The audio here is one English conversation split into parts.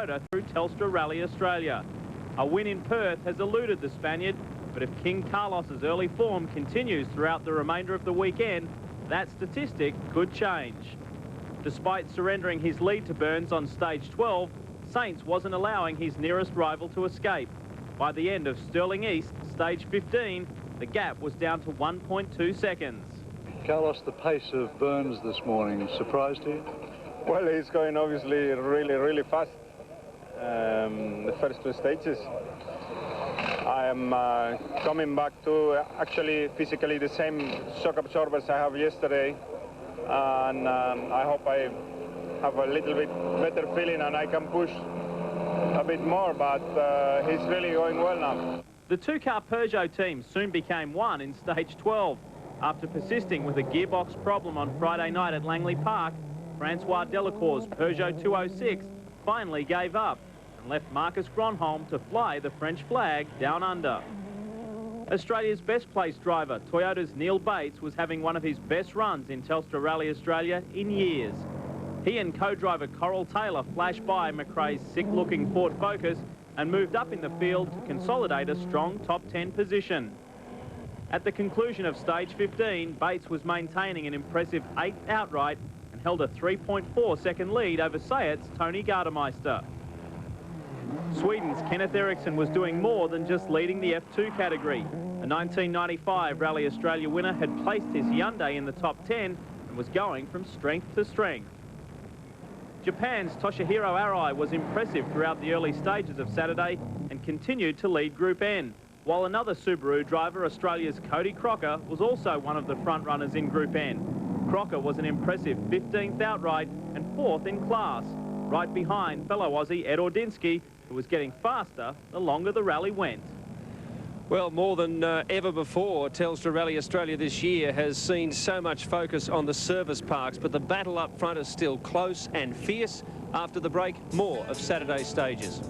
through Telstra Rally Australia. A win in Perth has eluded the Spaniard, but if King Carlos's early form continues throughout the remainder of the weekend, that statistic could change. Despite surrendering his lead to Burns on stage 12, Saints wasn't allowing his nearest rival to escape. By the end of Stirling East, stage 15, the gap was down to 1.2 seconds. Carlos, the pace of Burns this morning surprised you? Well, he's going obviously really fast. The first two stages. I am coming back to actually physically the same shock absorbers I have yesterday, and I hope I have a little bit better feeling and I can push a bit more, but he's really going well now. The two-car Peugeot team soon became one in stage 12. After persisting with a gearbox problem on Friday night at Langley Park, Francois Delacour's Peugeot 206 finally gave up and left Marcus Gronholm to fly the French flag down under. Australia's best-placed driver, Toyota's Neil Bates, was having one of his best runs in Telstra Rally Australia in years. He and co-driver Coral Taylor flashed by McRae's sick-looking Ford Focus and moved up in the field to consolidate a strong top 10 position. At the conclusion of stage 15, Bates was maintaining an impressive 8th outright and held a 3.4-second lead over Sayat's Tony Gardemeister. Sweden's Kenneth Eriksson was doing more than just leading the F2 category. A 1995 Rally Australia winner had placed his Hyundai in the top 10 and was going from strength to strength. Japan's Toshihiro Arai was impressive throughout the early stages of Saturday and continued to lead Group N, while another Subaru driver, Australia's Cody Crocker, was also one of the front runners in Group N. Crocker was an impressive 15th outright and 4th in class, right behind fellow Aussie Ed Ordinsky, who was getting faster the longer the rally went. Well, more than ever before, Telstra Rally Australia this year has seen so much focus on the service parks, but the battle up front is still close and fierce. After the break, more of Saturday's stages.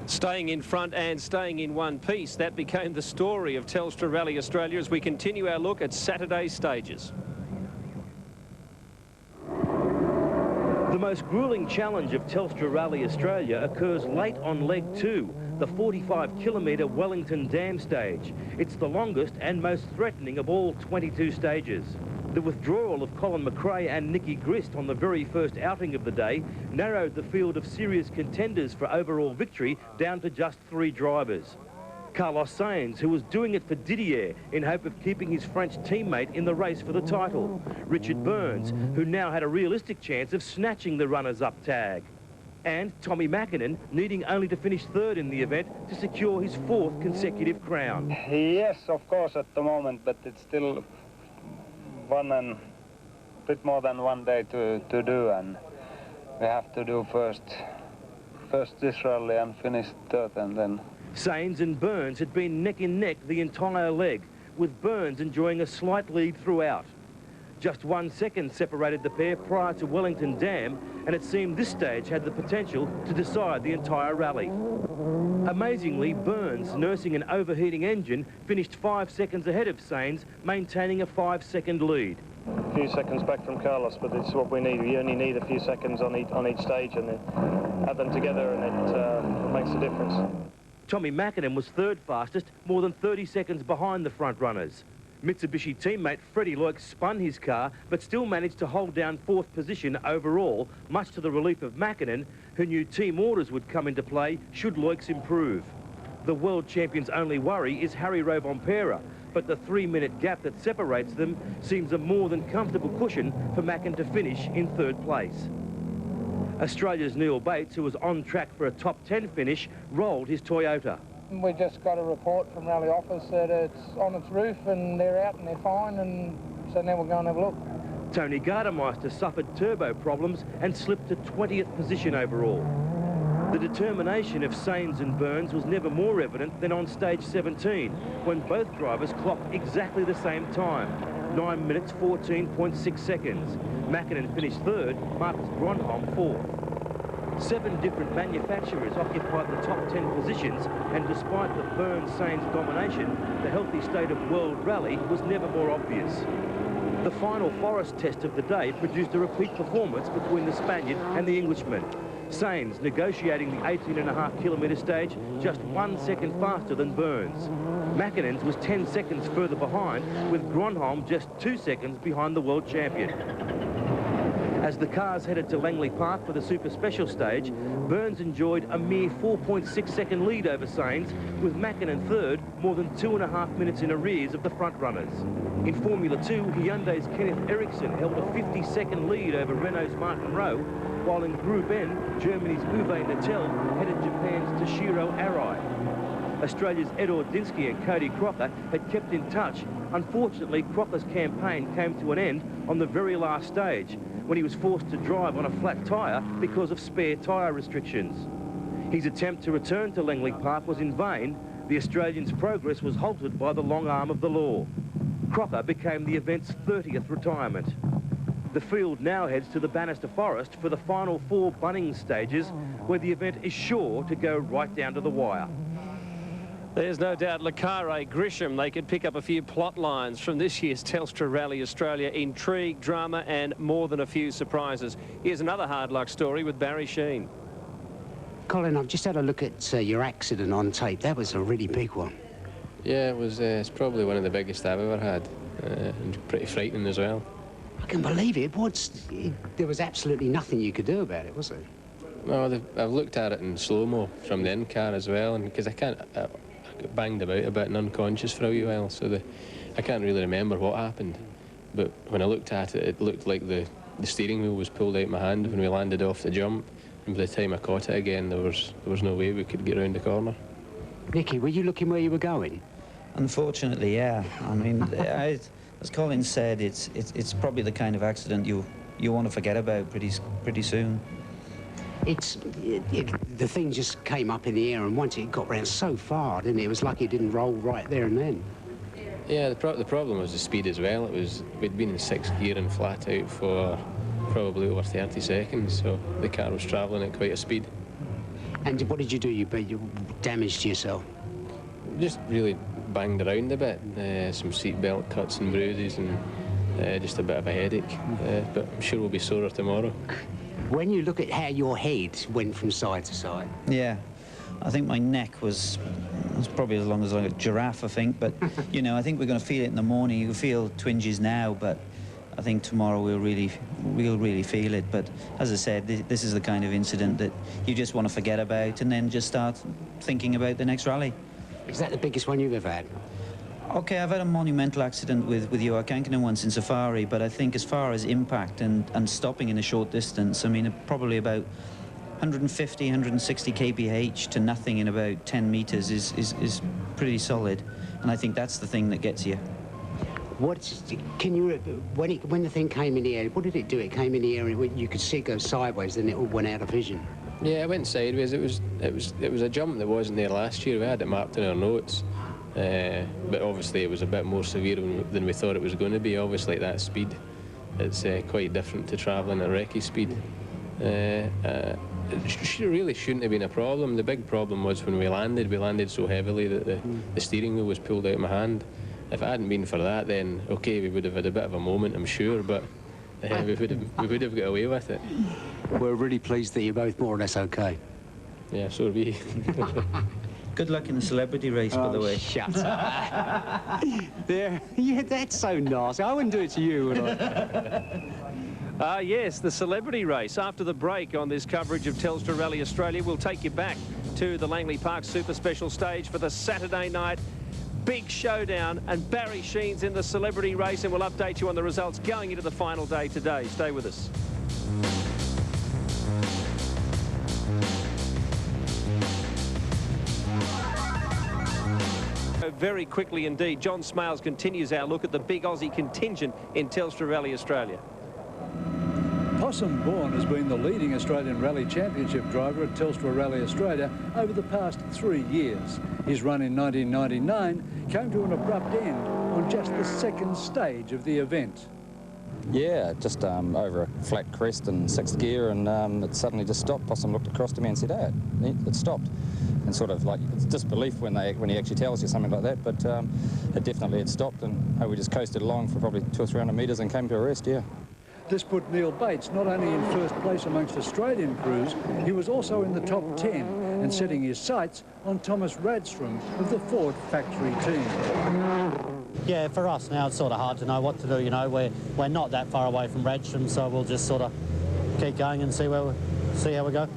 Staying in front and staying in one piece, that became the story of Telstra Rally Australia as we continue our look at Saturday's stages. The most gruelling challenge of Telstra Rally Australia occurs late on leg 2, the 45-kilometre Wellington Dam stage. It's the longest and most threatening of all 22 stages. The withdrawal of Colin McRae and Nicky Grist on the very first outing of the day narrowed the field of serious contenders for overall victory down to just 3 drivers. Carlos Sainz, who was doing it for Didier in hope of keeping his French teammate in the race for the title. Richard Burns, who now had a realistic chance of snatching the runners-up tag. And Tommi Makinen, needing only to finish 3rd in the event to secure his 4th consecutive crown. Yes, of course, at the moment, but it's still a bit more than 1 day to do, and we have to do first this rally and finish 3rd, and then... Sainz and Burns had been neck and neck the entire leg, with Burns enjoying a slight lead throughout. Just 1 second separated the pair prior to Wellington Dam, and it seemed this stage had the potential to decide the entire rally. Amazingly, Burns, nursing an overheating engine, finished 5 seconds ahead of Sainz, maintaining a 5-second lead. A few seconds back from Carlos, but it's what we need. We only need a few seconds on each stage, and add them together, and it makes a difference. Tommi Makinen was 3rd fastest, more than 30 seconds behind the front runners. Mitsubishi teammate Freddie Loik spun his car, but still managed to hold down 4th position overall, much to the relief of Makinen, who knew team orders would come into play should Loik's improve. The world champion's only worry is Harry Rovanpera, but the 3-minute gap that separates them seems a more than comfortable cushion for Makinen to finish in 3rd place. Australia's Neil Bates, who was on track for a top 10 finish, rolled his Toyota. We just got a report from Rally Office that it's on its roof and they're out and they're fine, and so now we'll go and have a look. Tony Gardemeister suffered turbo problems and slipped to 20th position overall. The determination of Sainz and Burns was never more evident than on stage 17, when both drivers clocked exactly the same time, 9 minutes 14.6 seconds. Makinen finished 3rd, Marcus Gronholm 4th. 7 different manufacturers occupied the top 10 positions, and despite the Burns-Sainz domination, the healthy state of World Rally was never more obvious. The final forest test of the day produced a repeat performance between the Spaniard and the Englishman. Sainz negotiating the 18.5-kilometre stage just 1 second faster than Burns. Makinen's was 10 seconds further behind, with Gronholm just 2 seconds behind the world champion. As the cars headed to Langley Park for the super special stage, Burns enjoyed a mere 4.6-second lead over Sainz, with Makinen third, more than 2.5 minutes in arrears of the front runners. In Formula 2, Hyundai's Kenneth Eriksson held a 50-second lead over Renault's Martin Rowe, while in Group N, Germany's Uwe Nettel headed Japan's Toshiro Arai. Australia's Ed Ordinsky and Cody Crocker had kept in touch. Unfortunately, Crocker's campaign came to an end on the very last stage, when he was forced to drive on a flat tyre because of spare tyre restrictions. His attempt to return to Langley Park was in vain. The Australian's progress was halted by the long arm of the law. Crocker became the event's 30th retirement. The field now heads to the Bannister Forest for the final 4 Bunnings stages, where the event is sure to go right down to the wire. There's no doubt Le Carre, Grisham, they could pick up a few plot lines from this year's Telstra Rally Australia. Intrigue, drama and more than a few surprises. Here's another hard luck story with Barry Sheen. Colin, I've just had a look at your accident on tape. That was a really big one. Yeah, it was. It's probably one of the biggest I've ever had, and pretty frightening as well. I can believe it. There was absolutely nothing you could do about it, was there? No, I've looked at it in slow-mo from the in-car as well, and because I got banged about a bit and unconscious for a wee while, so I can't really remember what happened. But when I looked at it, it looked like the steering wheel was pulled out of my hand when we landed off the jump, and by the time I caught it again, there was no way we could get around the corner. Nicky, were you looking where you were going? Unfortunately, yeah. I mean, as Colin said, it's probably the kind of accident you want to forget about pretty soon. The thing just came up in the air, and once it got round so far, didn't it? It was like it didn't roll right there and then. Yeah, the problem was the speed as well. We'd been in 6th gear and flat out for probably over 30 seconds, so the car was travelling at quite a speed. And what did you do? You damaged yourself? Just really banged around a bit. Some seatbelt cuts and bruises, and just a bit of a headache. But I'm sure we'll be sorer tomorrow. When you look at how your head went from side to side. Yeah, I think my neck was probably as long as like a giraffe, I think. But, you know, I think we're going to feel it in the morning. You feel twinges now, but I think tomorrow we'll really feel it. But as I said, this is the kind of incident that you just want to forget about and then just start thinking about the next rally. Is that the biggest one you've ever had? Okay, I've had a monumental accident with Joa Kankinen once in Safari, but I think as far as impact and stopping in a short distance, I mean, probably about 150, 160 kph to nothing in about 10 metres is pretty solid, and I think that's the thing that gets you. When the thing came in the air, what did it do? It came in the air and you could see it go sideways, then it all went out of vision. Yeah, it went sideways. It was a jump that wasn't there last year. We had it mapped in our notes. But obviously it was a bit more severe than we thought it was going to be. Obviously at that speed, it's quite different to travelling at recce speed. It really shouldn't have been a problem. The big problem was when we landed so heavily that the steering wheel was pulled out of my hand. If it hadn't been for that, then okay, we would have had a bit of a moment, I'm sure, but we would have got away with it. We're really pleased that you're both more or less okay. Yeah, so are we. Good luck in the celebrity race, by the way. Shut up. Yeah, that's so nice. I wouldn't do it to you, would I? Yes, the celebrity race. After the break on this coverage of Telstra Rally Australia, we'll take you back to the Langley Park Super Special stage for the Saturday night big showdown, and Barry Sheen's in the celebrity race, and we'll update you on the results going into the final day today. Stay with us. Very quickly indeed, John Smales continues our look at the big Aussie contingent in Telstra Rally Australia. Possum Bourne has been the leading Australian Rally Championship driver at Telstra Rally Australia over the past 3 years. His run in 1999 came to an abrupt end on just the second stage of the event. Yeah, just over flat crest in 6th gear, and it suddenly just stopped. Possum looked across to me and said, "Oh, it stopped." And sort of like, it's disbelief when he actually tells you something like that, but it definitely had stopped, and we just coasted along for probably 200 or 300 metres and came to a rest, yeah. This put Neil Bates not only in first place amongst Australian crews, he was also in the top 10 and setting his sights on Thomas Radstrom of the Ford factory team. Yeah, for us now it's sort of hard to know what to do, you know. We're not that far away from Radstrom, so we'll just sort of keep going and see how we go.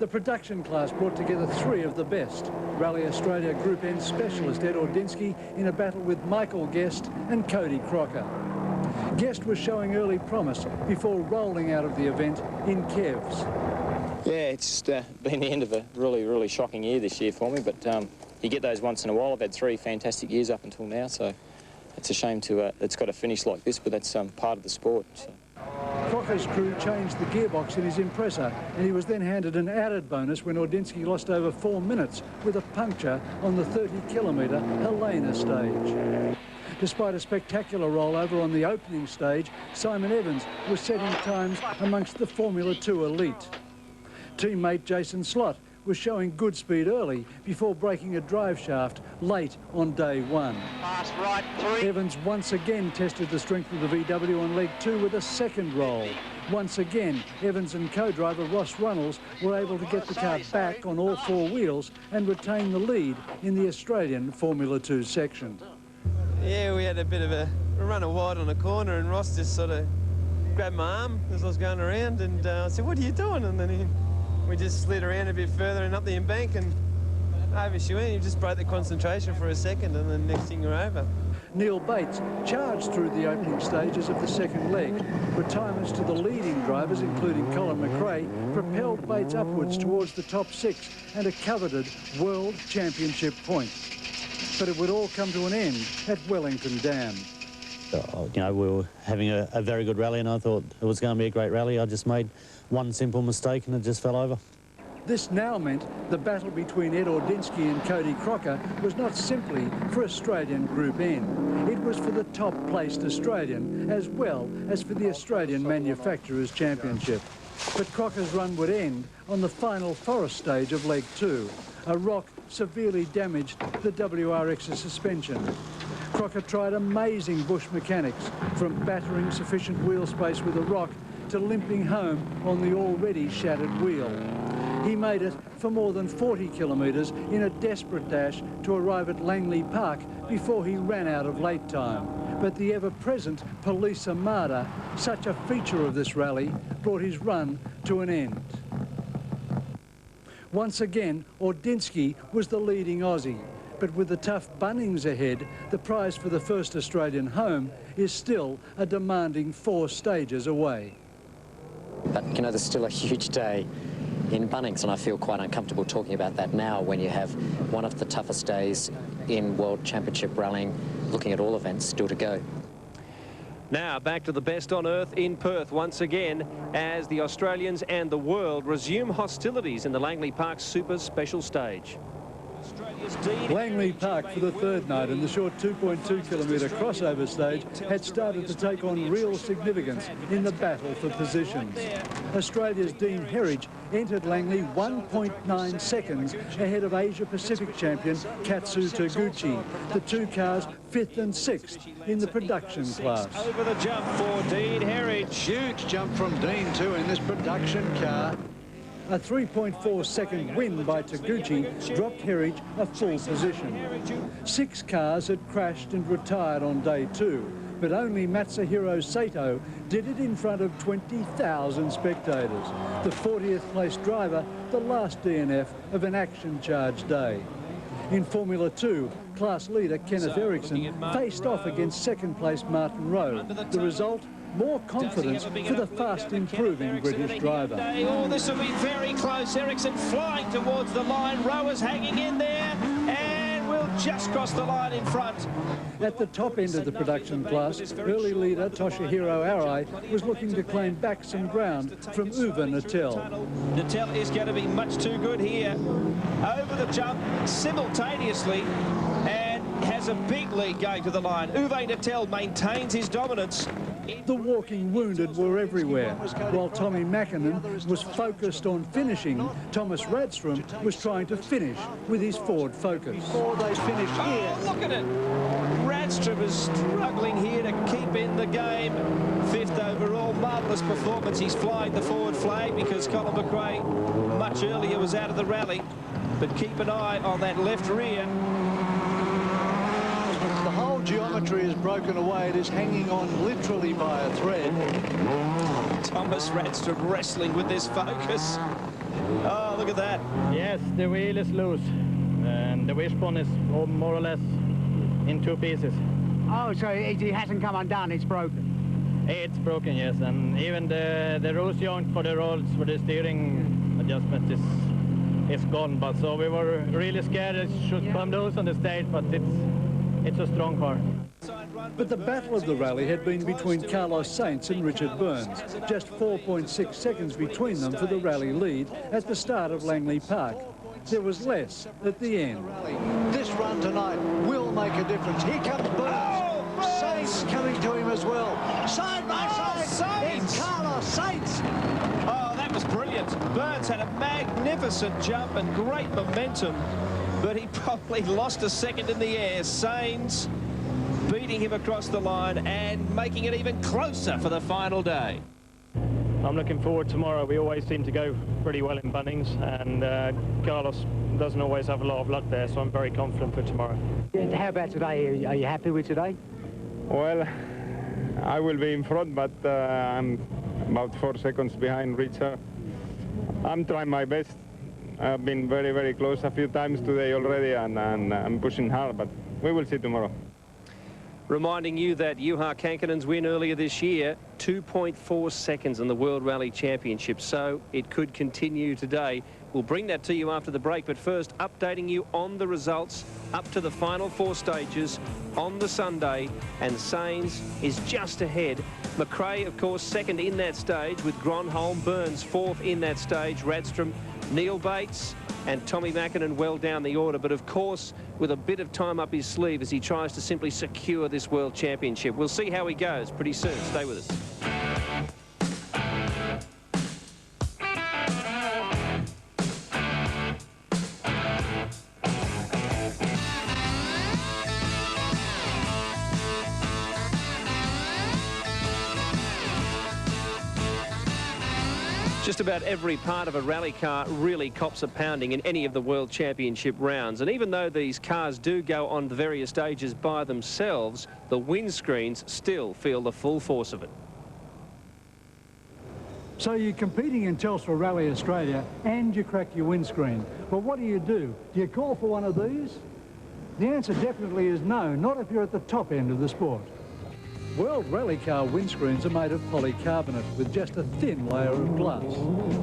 The production class brought together 3 of the best. Rally Australia Group N specialist Ed Ordinsky in a battle with Michael Guest and Cody Crocker. Guest was showing early promise before rolling out of the event in Kevs. Yeah, it's been the end of a really, really shocking year this year for me, but you get those once in a while. I've had 3 fantastic years up until now, so it's a shame to it's got to finish like this, but that's part of the sport. So. Crocker's crew changed the gearbox in his Impreza, and he was then handed an added bonus when Ordinsky lost over 4 minutes with a puncture on the 30-kilometre Helena stage. Despite a spectacular rollover on the opening stage, Simon Evans was setting times amongst the Formula 2 elite. Teammate Jason Slott was showing good speed early before breaking a drive shaft late on day 1. Fast right 3. Evans once again tested the strength of the VW on leg 2 with a second roll. Once again, Evans and co-driver Ross Runnels were able to get the car back on all 4 wheels and retain the lead in the Australian Formula 2 section. Yeah, we had a bit of a run wide on a corner, and Ross just sort of grabbed my arm as I was going around, and I said, "What are you doing?" And then we just slid around a bit further and up the embank, and over she went. You just broke the concentration for a second, and then next thing you're over. Neil Bates charged through the opening stages of the second leg. Retirements to the leading drivers, including Colin McRae, propelled Bates upwards towards the top 6 and a coveted World Championship point. But it would all come to an end at Wellington Dam. You know, we were having a very good rally, and I thought it was going to be a great rally. I just made one simple mistake and it just fell over. This now meant the battle between Ed Ordinsky and Cody Crocker was not simply for Australian Group N. It was for the top-placed Australian, as well as for the Australian Manufacturers' Championship. But Crocker's run would end on the final forest stage of leg 2. A rock severely damaged the WRX's suspension. Crocker tried amazing bush mechanics, from battering sufficient wheel space with a rock to limping home on the already shattered wheel. He made it for more than 40 kilometres in a desperate dash to arrive at Langley Park before he ran out of late time. But the ever-present police armada, such a feature of this rally, brought his run to an end. Once again, Ordinsky was the leading Aussie, but with the tough Bunnings ahead, the prize for the first Australian home is still a demanding 4 stages away. But, you know, there's still a huge day in Bunnings, and I feel quite uncomfortable talking about that now when you have one of the toughest days in World Championship rallying, looking at all events still to go. Now back to the best on earth in Perth once again as the Australians and the world resume hostilities in the Langley Park Super Special Stage. Langley Park for the 3rd night and the short 2.2-kilometre crossover stage had started to take on real significance in the battle for positions. Australia's Dean Herridge entered Langley 1.9 seconds ahead of Asia-Pacific champion Katsu Toguchi. The 2 cars 5th and 6th in the production class. Over the jump for Dean Herridge. Huge jump from Dean too in this production car. A 3.4-second win by Toguchi dropped Herridge a full position. 6 cars had crashed and retired on day 2, but only Matsuhiro Sato did it in front of 20,000 spectators. The 40th place driver, the last DNF of an action-charged day. In Formula 2, class leader Kenneth Eriksson faced off against 2nd place Martin Rowe. The result? More confidence for the fast-improving British driver. Oh, this will be very close. Eriksson flying towards the line. Rower's hanging in there and will just cross the line in front. At the top end of the production class, early leader Toshihiro Arai was looking to claim back some ground from Uwe Natel. Natel is going to be much too good here. Over the jump simultaneously and has a big lead going to the line. Uwe Natel maintains his dominance. The walking wounded were everywhere. While Tommi Makinen was focused on finishing, Thomas Radstrom was trying to finish with his Ford Focus. Before they finished here. Oh, look at it! Radstrom is struggling here to keep in the game. 5th overall, marvellous performance. He's flying the forward flag because Colin McRae much earlier was out of the rally. But keep an eye on that left rear. The whole geometry is broken away. It is hanging on literally by a thread. Thomas Radstrom wrestling with this Focus. Oh, look at that. Yes, the wheel is loose. And the wishbone is more or less in 2 pieces. Oh, so it hasn't come undone, it's broken? It's broken, yes. And even the rose joint for the rolls for the steering adjustment is gone. But so we were really scared it should come loose on the stage, but it's a strong car. But the battle of the rally had been between Carlos Sainz and Richard Burns. Just 4.6 seconds between them for the rally lead at the start of Langley Park. There was less at the end. This run tonight will make a difference. Here comes Burns. Sainz coming to him as well. Side by side, it's Carlos Sainz. Oh, that was brilliant. Burns had a magnificent jump and great momentum, but he probably lost a second in the air. Sainz beating him across the line and making it even closer for the final day. I'm looking forward tomorrow. We always seem to go pretty well in Bunnings, and Carlos doesn't always have a lot of luck there, so I'm very confident for tomorrow. How about today? Are you happy with today? Well, I will be in front, but I'm about 4 seconds behind Richard. I'm trying my best. I've been very, very close a few times today already, and I'm pushing hard, but we will see tomorrow. Reminding you that Juha Kankinen's win earlier this year, 2.4 seconds in the World Rally Championship, so it could continue today. We'll bring that to you after the break, but first updating you on the results up to the final 4 stages on the Sunday, and Sainz is just ahead. McRae, of course, second in that stage with Gronholm, Burns 4th in that stage, Radstrom, Neil Bates and Tommi Makinen well down the order, but of course with a bit of time up his sleeve as he tries to simply secure this World Championship. We'll see how he goes pretty soon. Stay with us. Just about every part of a rally car really cops a pounding in any of the World Championship rounds. And even though these cars do go on the various stages by themselves, the windscreens still feel the full force of it. So you're competing in Telstra Rally Australia and you crack your windscreen. But what do? Do you call for one of these? The answer definitely is no, not if you're at the top end of the sport. World rally car windscreens are made of polycarbonate with just a thin layer of glass.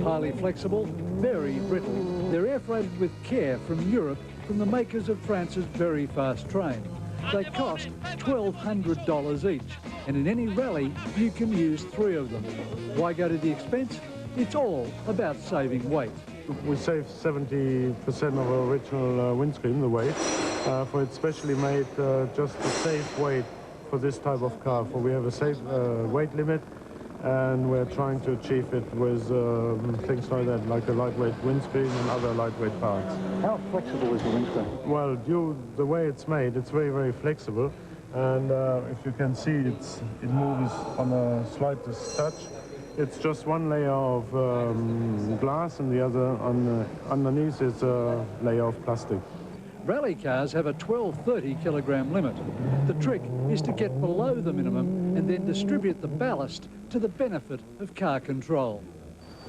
Highly flexible, very brittle. They're air freighted with care from Europe from the makers of France's very fast train. They cost $1,200 each, and in any rally you can use 3 of them. Why go to the expense? It's all about saving weight. We save 70% of our original windscreen, the weight, for it's specially made just a safe weight for this type of car. For we have a safe weight limit, and we're trying to achieve it with things like that, like a lightweight windscreen and other lightweight parts. How flexible is the windscreen? Well, the way it's made, it's very, very flexible, and if you can see, it moves on a slightest touch. It's just one layer of glass, and the other underneath is a layer of plastic. Rally cars have a 1230 kilogram limit. The trick is to get below the minimum and then distribute the ballast to the benefit of car control.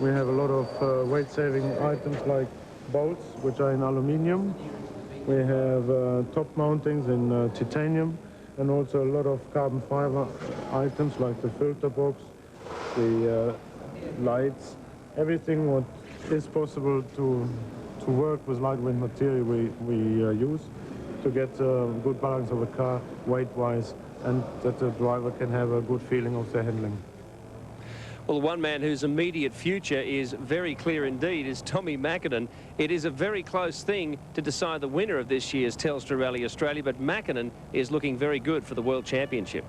We have a lot of weight-saving items like bolts, which are in aluminium. We have top mountings in titanium, and also a lot of carbon fiber items like the filter box, the lights, everything what is possible to work with lightweight material we use to get a good balance of a car weight-wise, and that the driver can have a good feeling of their handling. Well, one man whose immediate future is very clear indeed is Tommi Makinen. It is a very close thing to decide the winner of this year's Telstra Rally Australia, but Makinen is looking very good for the World Championship.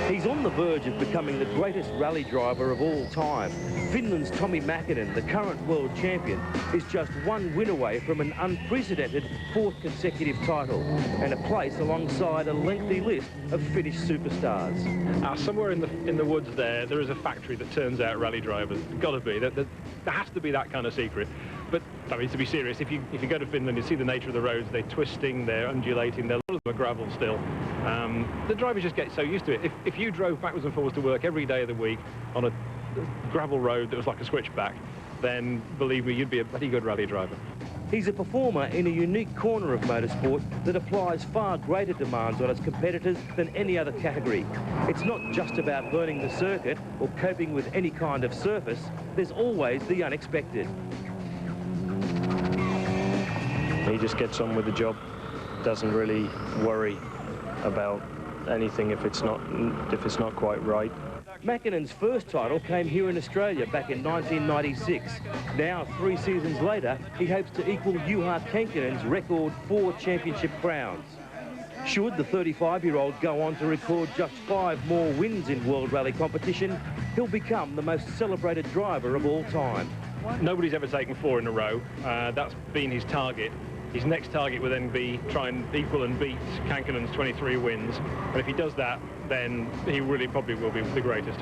He's on the verge of becoming the greatest rally driver of all time. Finland's Tommi Makinen, the current world champion, is just one win away from an unprecedented 4th consecutive title and a place alongside a lengthy list of Finnish superstars. Somewhere in the woods there is a factory that turns out rally drivers. There's got to be. There has to be that kind of secret. But, I mean, to be serious, if you go to Finland, you see the nature of the roads. They're twisting, they're undulating, a lot of them are gravel still. The drivers just get so used to it. If you drove backwards and forwards to work every day of the week on a gravel road that was like a switchback, then, believe me, you'd be a pretty good rally driver. He's a performer in a unique corner of motorsport that applies far greater demands on its competitors than any other category. It's not just about learning the circuit or coping with any kind of surface. There's always the unexpected. He just gets on with the job, doesn't really worry about anything if it's not quite right. Makinen's first title came here in Australia back in 1996. Now, 3 seasons later, he hopes to equal Juha Känkkinen's record 4 championship crowns. Should the 35-year-old go on to record just 5 more wins in World Rally competition, he'll become the most celebrated driver of all time. Nobody's ever taken 4 in a row. That's been his target. His next target will then be try and equal and beat Känkkinen's 23 wins. And if he does that, then he really probably will be the greatest.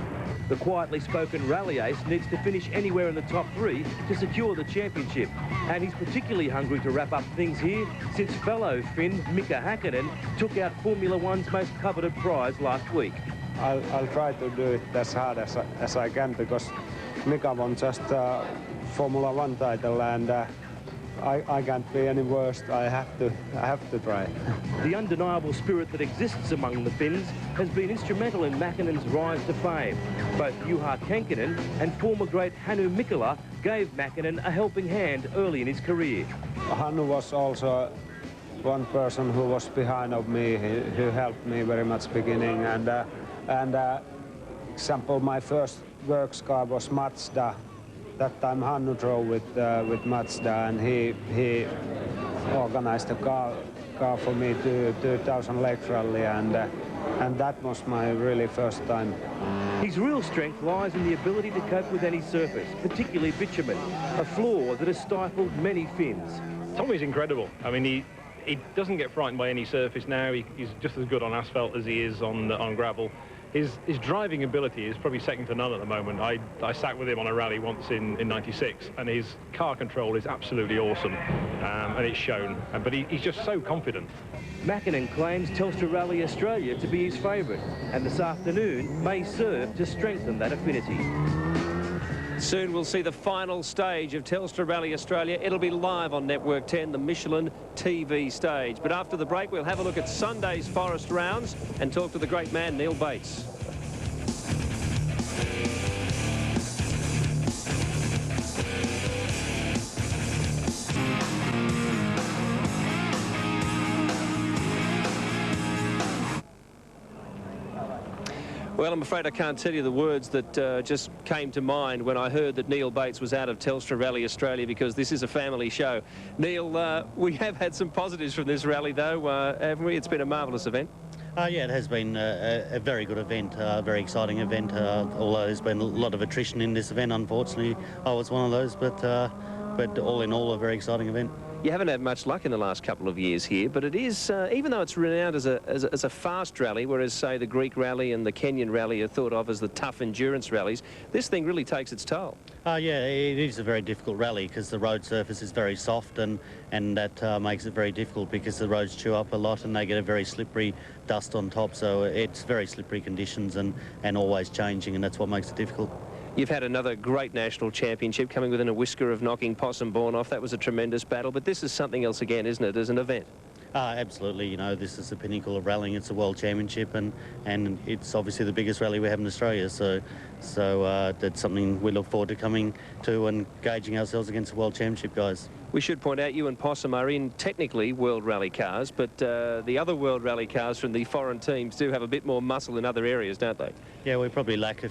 The quietly spoken rally ace needs to finish anywhere in the top 3 to secure the championship. And he's particularly hungry to wrap up things here since fellow Finn Mika Häkkinen took out Formula One's most coveted prize last week. I'll try to do it as hard as I can, because Mika won just Formula One title, and I can't be any worse. I have to try. The undeniable spirit that exists among the Finns has been instrumental in Makinen's rise to fame. Both Juha Känkinen and former great Hannu Mikkola gave Makinen a helping hand early in his career. Hannu was also one person who was behind of me, who helped me very much beginning, and example, my first works car was Mazda. That time Hannu drove with Mazda, and he organized a car for me to 2000 Lake Rally, and that was my really first time. His real strength lies in the ability to cope with any surface, particularly bitumen, a flaw that has stifled many Finns. Tommy's incredible. I mean, he doesn't get frightened by any surface now. He's just as good on asphalt as he is on gravel. His driving ability is probably second to none at the moment. I sat with him on a rally once in '96, and his car control is absolutely awesome, and it's shown. But he's just so confident. Makinen claims Telstra Rally Australia to be his favourite, and this afternoon may serve to strengthen that affinity. Soon we'll see the final stage of Telstra Rally Australia. It'll be live on Network 10, the Michelin TV stage. But after the break, we'll have a look at Sunday's Forest Rounds and talk to the great man, Neil Bates. Well, I'm afraid I can't tell you the words that just came to mind when I heard that Neil Bates was out of Telstra Rally Australia, because this is a family show. Neil, we have had some positives from this rally, though, haven't we? It's been a marvellous event. Yeah, it has been a very good event, a very exciting event, although there's been a lot of attrition in this event, unfortunately. I was one of those, but all in all, a very exciting event. You haven't had much luck in the last couple of years here, but it is, even though it's renowned as a fast rally, whereas, say, the Greek rally and the Kenyan rally are thought of as the tough endurance rallies, this thing really takes its toll. Yeah, it is a very difficult rally because the road surface is very soft, and that makes it very difficult because the roads chew up a lot and they get a very slippery dust on top, so it's very slippery conditions and always changing, and that's what makes it difficult. You've had another great national championship coming within a whisker of knocking Possumbourne off. That was a tremendous battle, but this is something else again, isn't it, as an event? Absolutely. You know, this is the pinnacle of rallying. It's a world championship, and it's obviously the biggest rally we have in Australia, so that's something we look forward to coming to and gauging ourselves against the world championship guys. We should point out you and Possum are in technically World Rally cars, but the other World Rally cars from the foreign teams do have a bit more muscle in other areas, don't they? Yeah, we probably lack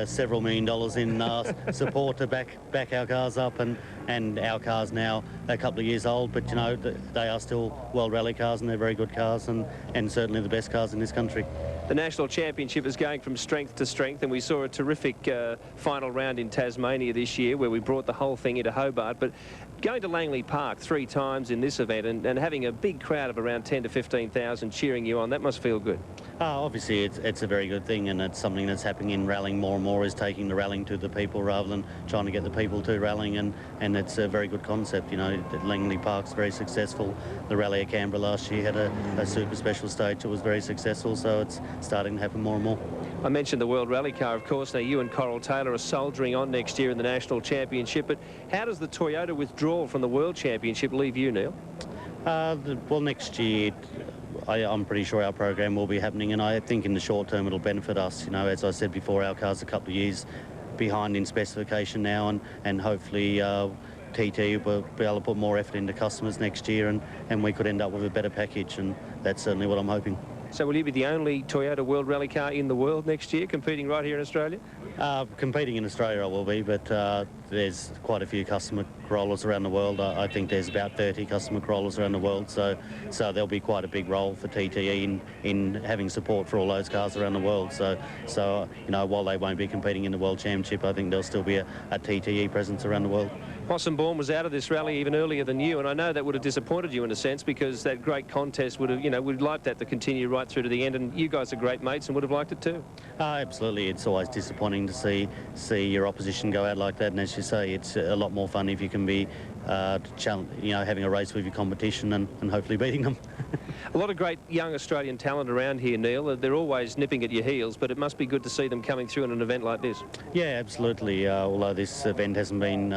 several $1 million in support to back our cars up, and our cars now a couple of years old, but you know they are still World Rally cars and they're very good cars and certainly the best cars in this country. The National Championship is going from strength to strength, and we saw a terrific final round in Tasmania this year where we brought the whole thing into Hobart. But going to Langley Park 3 times in this event and having a big crowd of around 10 to 15,000 cheering you on, that must feel good. Obviously, it's a very good thing, and it's something that's happening in rallying more and more, is taking the rallying to the people rather than trying to get the people to rallying, and it's a very good concept. You know, Langley Park's very successful. The Rally of Canberra last year had a super special stage that was very successful, so it's starting to happen more and more. I mentioned the World Rally car, of course. Now, you and Coral Taylor are soldiering on next year in the National Championship, but how does the Toyota withdrawal from the World Championship leave you, Neil? Well, next year, I'm pretty sure our program will be happening, and I think in the short term it'll benefit us. You know, as I said before, our car's a couple of years behind in specification now, and hopefully TT will be able to put more effort into customers next year, and we could end up with a better package, and that's certainly what I'm hoping. So will you be the only Toyota World Rally car in the world next year, competing right here in Australia? Competing in Australia I will be, but there's quite a few customer Corollas around the world. I think there's about 30 customer Corollas around the world, so there'll be quite a big role for TTE in having support for all those cars around the world. So you know, while they won't be competing in the World Championship, I think there'll still be a TTE presence around the world. Possum Bourne was out of this rally even earlier than you, and I know that would have disappointed you in a sense, because that great contest would have, you know, we'd like that to continue right through to the end, and you guys are great mates and would have liked it too. Absolutely. It's always disappointing to see your opposition go out like that, and as you say, it's a lot more fun if you can be you know, having a race with your competition and hopefully beating them. A lot of great young Australian talent around here, Neil. They're always nipping at your heels, but it must be good to see them coming through in an event like this. Yeah, absolutely. Although this event hasn't been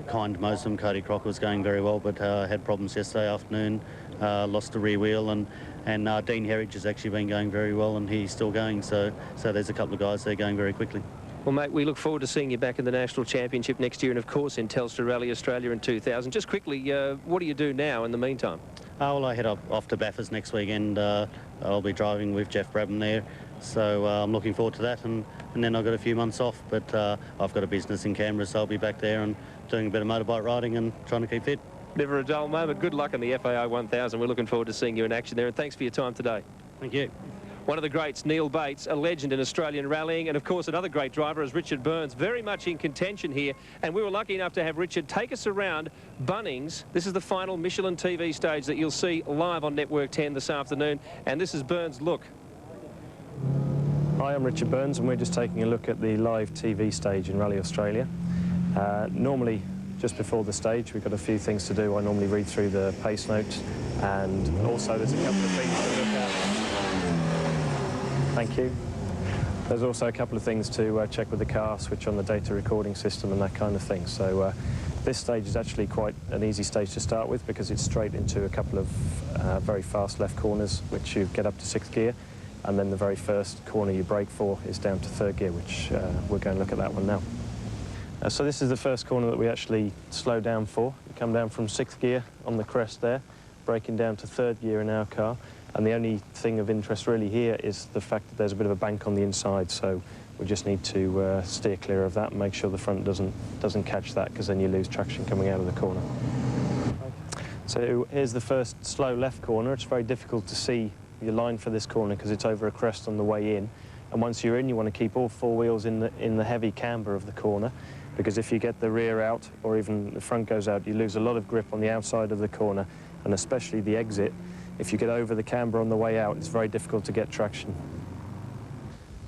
kind to most of them. Cody Crocker was going very well, but had problems yesterday afternoon, lost the rear wheel, and Dean Herridge has actually been going very well, and he's still going, so there's a couple of guys there going very quickly. Well, mate, we look forward to seeing you back in the National Championship next year, and of course in Telstra Rally Australia in 2000. Just quickly, what do you do now in the meantime? Well, I head off to Bathurst next weekend. I'll be driving with Jeff Brabham there, so I'm looking forward to that, and then I've got a few months off, but I've got a business in Canberra, so I'll be back there and doing a bit of motorbike riding and trying to keep fit. Never a dull moment. Good luck in the FAI 1000. We're looking forward to seeing you in action there, and thanks for your time today. Thank you. One of the greats, Neil Bates, a legend in Australian rallying, and of course another great driver is Richard Burns, very much in contention here, and we were lucky enough to have Richard take us around Bunnings. This is the final Michelin TV stage that you'll see live on Network 10 this afternoon, and this is Burns' look. Hi, I'm Richard Burns, and we're just taking a look at the live TV stage in Rally Australia. Normally, just before the stage, we've got a few things to do. I normally read through the pace notes, and also there's a couple of things to look at. Thank you. There's also a couple of things to check with the car, switch on the data recording system and that kind of thing. So this stage is actually quite an easy stage to start with, because it's straight into a couple of very fast left corners, which you get up to 6th gear, and then the very first corner you brake for is down to 3rd gear, which we're going to look at that one now. So this is the first corner that we actually slow down for. We come down from 6th gear on the crest there, braking down to 3rd gear in our car. And the only thing of interest really here is the fact that there's a bit of a bank on the inside, so we just need to steer clear of that and make sure the front doesn't catch that, because then you lose traction coming out of the corner. So here's the first slow left corner. It's very difficult to see your line for this corner because it's over a crest on the way in. And once you're in, you want to keep all 4 wheels in the heavy camber of the corner, because if you get the rear out or even the front goes out, you lose a lot of grip on the outside of the corner, and especially the exit. If you get over the camber on the way out, it's very difficult to get traction.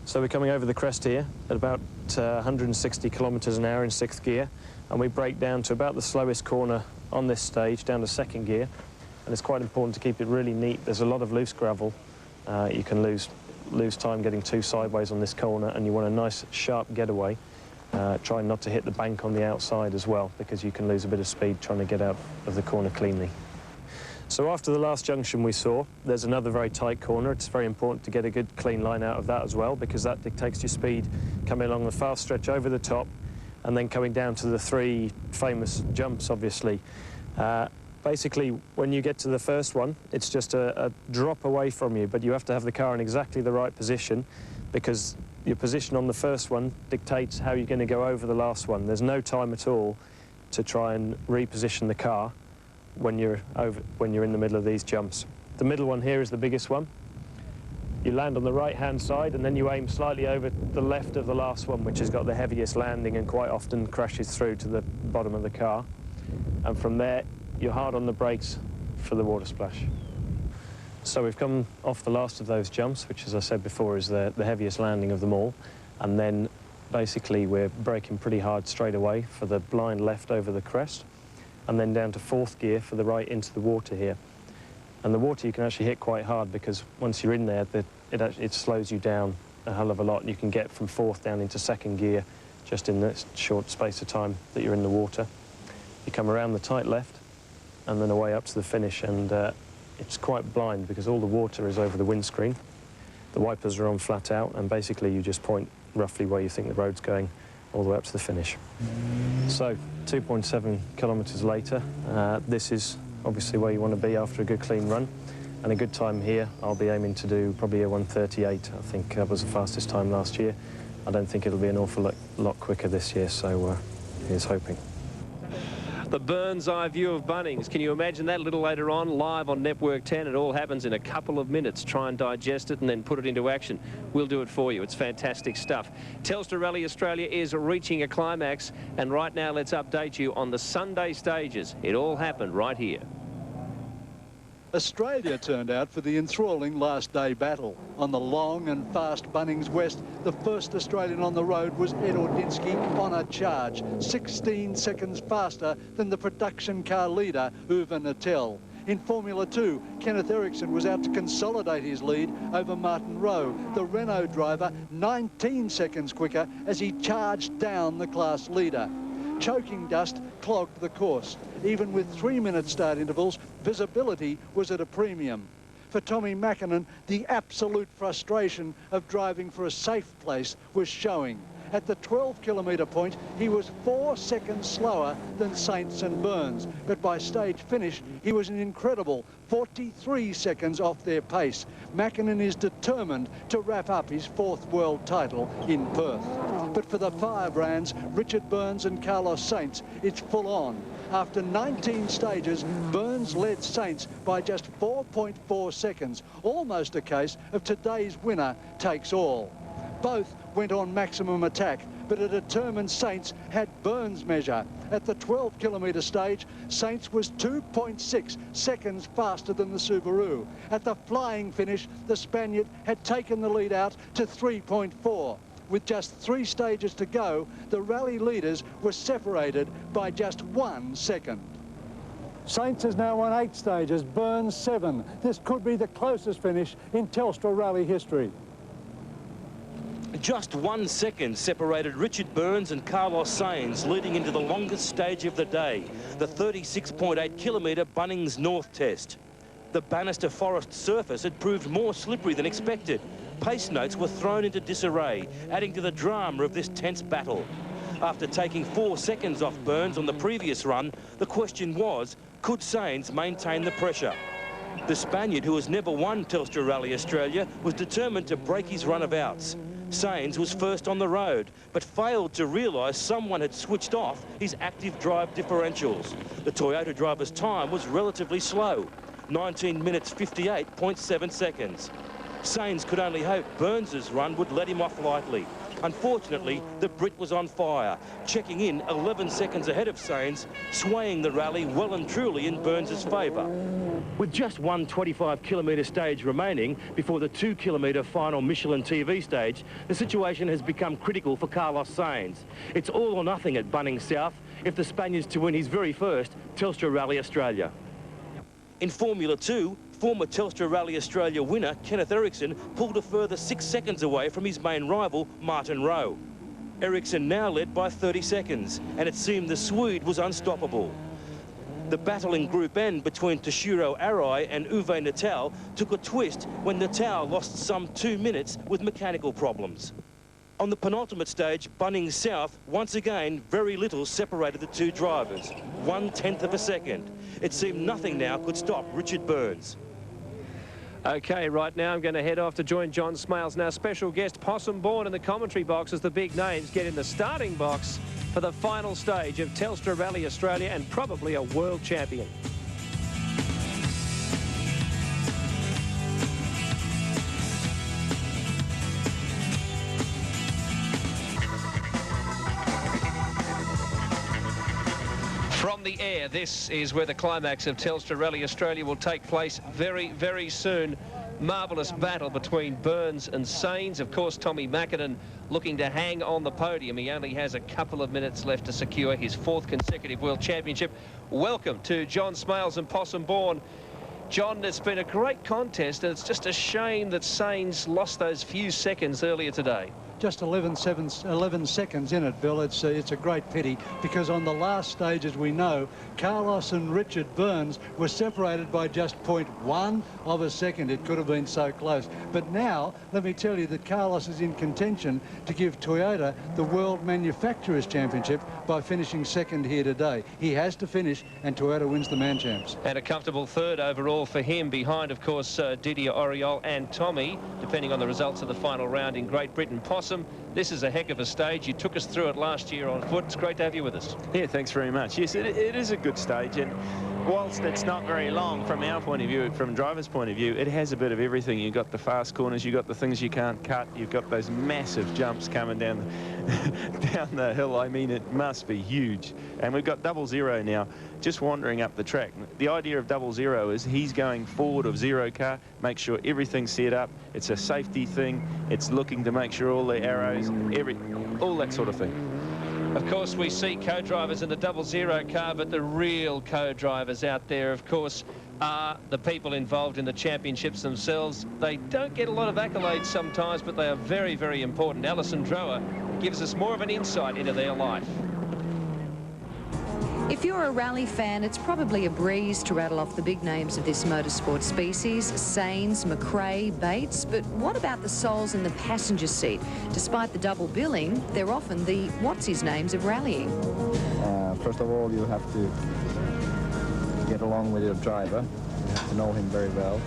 So we're coming over the crest here at about 160 kilometres an hour in 6th gear, and we brake down to about the slowest corner on this stage, down to 2nd gear, and it's quite important to keep it really neat. There's a lot of loose gravel. You can lose time getting too sideways on this corner, and you want a nice sharp getaway. Try not to hit the bank on the outside as well, because you can lose a bit of speed trying to get out of the corner cleanly. So after the last junction we saw, there's another very tight corner. It's very important to get a good clean line out of that as well, because that dictates your speed coming along the fast stretch over the top, and then coming down to the 3 famous jumps, obviously. Basically, when you get to the first one, it's just a drop away from you, but you have to have the car in exactly the right position, because your position on the first one dictates how you're going to go over the last one. There's no time at all to try and reposition the car when you're in the middle of these jumps. The middle one here is the biggest one. You land on the right-hand side, and then you aim slightly over the left of the last one, which has got the heaviest landing and quite often crashes through to the bottom of the car. And from there, you're hard on the brakes for the water splash. So we've come off the last of those jumps, which, as I said before, is the heaviest landing of them all. And then, basically, we're braking pretty hard straight away for the blind left over the crest, and then down to fourth gear for the right into the water here. And the water you can actually hit quite hard, because once you're in there, it slows you down a hell of a lot, and you can get from fourth down into second gear just in that short space of time that you're in the water. You come around the tight left and then away up to the finish, and it's quite blind because all the water is over the windscreen. The wipers are on flat out, and basically you just point roughly where you think the road's going all the way up to the finish. So 2.7 kilometres later, this is obviously where you want to be after a good clean run, and a good time here I'll be aiming to do probably a 1:38. I think that was the fastest time last year. I don't think it'll be an awful lot quicker this year, so here's hoping. The bird's eye view of Bunnings. Can you imagine that a little later on, live on Network 10? It all happens in a couple of minutes. Try and digest it and then put it into action. We'll do it for you. It's fantastic stuff. Telstra Rally Australia is reaching a climax, and right now let's update you on the Sunday stages. It all happened right here. Australia turned out for the enthralling last day battle. On the long and fast Bunnings West, the first Australian on the road was Ed Ordinsky on a charge, 16 seconds faster than the production car leader, Uwe Nettel. In Formula 2, Kenneth Eriksson was out to consolidate his lead over Martin Rowe, the Renault driver, 19 seconds quicker as he charged down the class leader. Choking dust clogged the course. Even with 3-minute start intervals, visibility was at a premium. For Tommi Makinen, the absolute frustration of driving for a safe place was showing. At the 12-kilometre point, he was 4 seconds slower than Saints and Burns, but by stage finish, he was an incredible 43 seconds off their pace. Makinen is determined to wrap up his 4th world title in Perth. But for the firebrands, Richard Burns and Carlos Sainz, it's full on. After 19 stages, Burns led Sainz by just 4.4 seconds, almost a case of today's winner takes all. Both went on maximum attack, but a determined Sainz had Burns' measure. At the 12-kilometre stage, Sainz was 2.6 seconds faster than the Subaru. At the flying finish, the Spaniard had taken the lead out to 3.4. With just 3 stages to go, the rally leaders were separated by just 1 second. Sainz has now won 8 stages, Burns 7. This could be the closest finish in Telstra Rally history. Just 1 second separated Richard Burns and Carlos Sainz leading into the longest stage of the day, the 36.8-kilometre Bunnings North Test. The Bannister forest surface had proved more slippery than expected. Pace notes were thrown into disarray, adding to the drama of this tense battle. After taking 4 seconds off Burns on the previous run, the question was, could Sainz maintain the pressure? The Spaniard, who has never won Telstra Rally Australia, was determined to break his run of outs. Sainz was first on the road, but failed to realise someone had switched off his active drive differentials. The Toyota driver's time was relatively slow, 19 minutes 58.7 seconds. Sainz could only hope Burns's run would let him off lightly. Unfortunately, the Brit was on fire, checking in 11 seconds ahead of Sainz, swaying the rally well and truly in Burns's favour. With just one 25-kilometre stage remaining before the 2-kilometre final Michelin TV stage, the situation has become critical for Carlos Sainz. It's all or nothing at Bunnings South if the Spaniard's to win his very first Telstra Rally Australia. In Formula 2, former Telstra Rally Australia winner Kenneth Eriksson pulled a further 6 seconds away from his main rival, Martin Rowe. Eriksson now led by 30 seconds, and it seemed the Swede was unstoppable. The battle in Group N between Toshiro Arai and Uwe Nettel took a twist when Nettel lost some 2 minutes with mechanical problems. On the penultimate stage, Bunnings South, once again, very little separated the two drivers. 1/10 of a second. It seemed nothing now could stop Richard Burns. OK, right now I'm going to head off to join John Smales. Now, special guest Possum Bourne in the commentary box as the big names get in the starting box for the final stage of Telstra Rally Australia and probably a world champion. From the air, this is where the climax of Telstra Rally Australia will take place very, very soon. Marvellous battle between Burns and Sains. Of course, Tommi Makinen looking to hang on the podium. He only has a couple of minutes left to secure his 4th consecutive World Championship. Welcome to John Smales and Possum Bourne. John, it's been a great contest, and it's just a shame that Sains lost those few seconds earlier today. Just 11 seconds in it, Bill. It's a great pity, because on the last stage, as we know, Carlos and Richard Burns were separated by just 0.1 of a second. It could have been so close. But now, let me tell you that Carlos is in contention to give Toyota the World Manufacturers' Championship by finishing 2nd here today. He has to finish, and Toyota wins the Man Champs. And a comfortable 3rd overall for him, behind, of course, Didier Auriol and Tommy, depending on the results of the final round in Great Britain. Possum, this is a heck of a stage. You took us through it last year on foot. It's great to have you with us. Yeah, thanks very much. Yes, it is a good stage, and whilst it's not very long from our point of view, from a driver's point of view, it has a bit of everything. You've got the fast corners, you've got the things you can't cut, you've got those massive jumps coming down down the hill. I mean, it must be huge. And we've got 00 now just wandering up the track. The idea of 00 is he's going forward of 0 car, make sure everything's set up. It's a safety thing. It's looking to make sure all the arrows, all that sort of thing. Of course, we see co-drivers in the 00 car, but the real co-drivers out there, of course, are the people involved in the championships themselves. They don't get a lot of accolades sometimes, but they are very, very important. Alison Drower gives us more of an insight into their life. If you're a rally fan, it's probably a breeze to rattle off the big names of this motorsport species: Sains, McRae, Bates. But what about the souls in the passenger seat? Despite the double billing, they're often the what's-his-names of rallying. First of all, you have to get along with your driver. You have to know him very well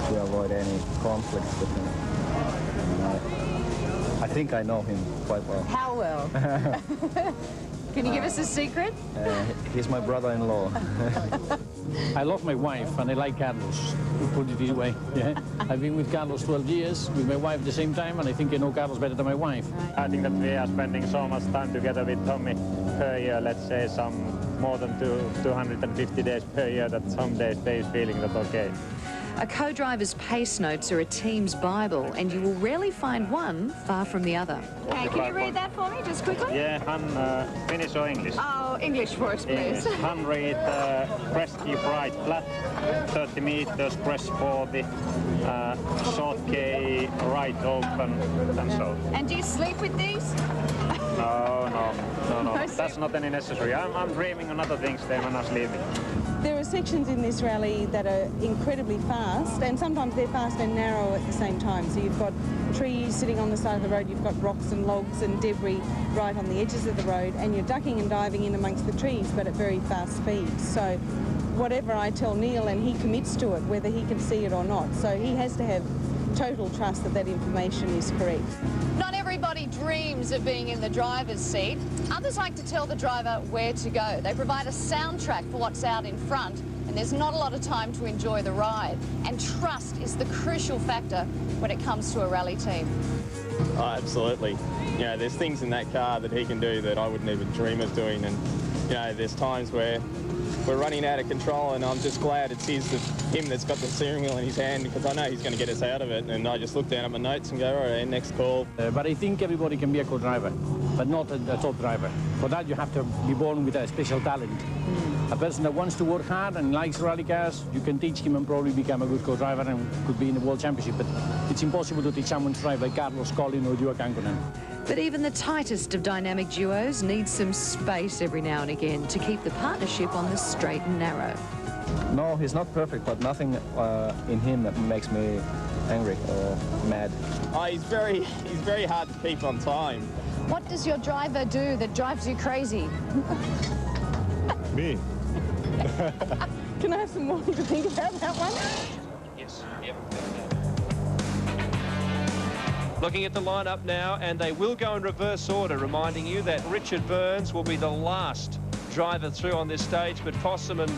to avoid any conflicts with him. And I think I know him quite well. How well? Can you give us a secret? He's my brother-in-law. I love my wife and I like Carlos, to put it this way. Yeah? I've been with Carlos 12 years, with my wife at the same time, and I think I know Carlos better than my wife. I think that we are spending so much time together with Tommy per year, let's say some more than 250 days per year, that some days there is feeling that okay. A co-driver's pace notes are a team's Bible, and you will rarely find one far from the other. Okay, can you read that for me, just quickly? Yeah, Finnish or English? Oh, English first, please. 100 press keep right flat, 30 meters press 40, short K right open, and so. And do you sleep with these? No. That's not any necessary. I'm dreaming on other things then when I'm sleeping. There are sections in this rally that are incredibly fast, and sometimes they're fast and narrow at the same time. So you've got trees sitting on the side of the road, you've got rocks and logs and debris right on the edges of the road, and you're ducking and diving in amongst the trees, but at very fast speeds. So whatever I tell Neil, and he commits to it, whether he can see it or not. So he has to have total trust that that information is correct. Not everybody dreams of being in the driver's seat. Others like to tell the driver where to go. They provide a soundtrack for what's out in front, and there's not a lot of time to enjoy the ride. And trust is the crucial factor when it comes to a rally team. Oh, absolutely. You know, there's things in that car that he can do that I wouldn't even dream of doing, and you know, there's times where we're running out of control, and I'm just glad it's him that's got the steering wheel in his hand, because I know he's going to get us out of it. And I just look down at my notes and go, all right, next call. But I think everybody can be a co-driver, but not a top driver. For that, you have to be born with a special talent. A person that wants to work hard and likes rally cars, you can teach him and probably become a good co-driver and could be in the World Championship. But it's impossible to teach someone to drive like Carlos, Colin or Juha Kankonen. But even the tightest of dynamic duos need some space every now and again to keep the partnership on the straight and narrow. No, he's not perfect, but nothing in him that makes me angry or mad. Oh, he's very hard to keep on time. What does your driver do that drives you crazy? Me? Can I have some more to think about that one? Yes. Yep. Looking at the lineup now, and they will go in reverse order, reminding you that Richard Burns will be the last driver through on this stage, but Possum and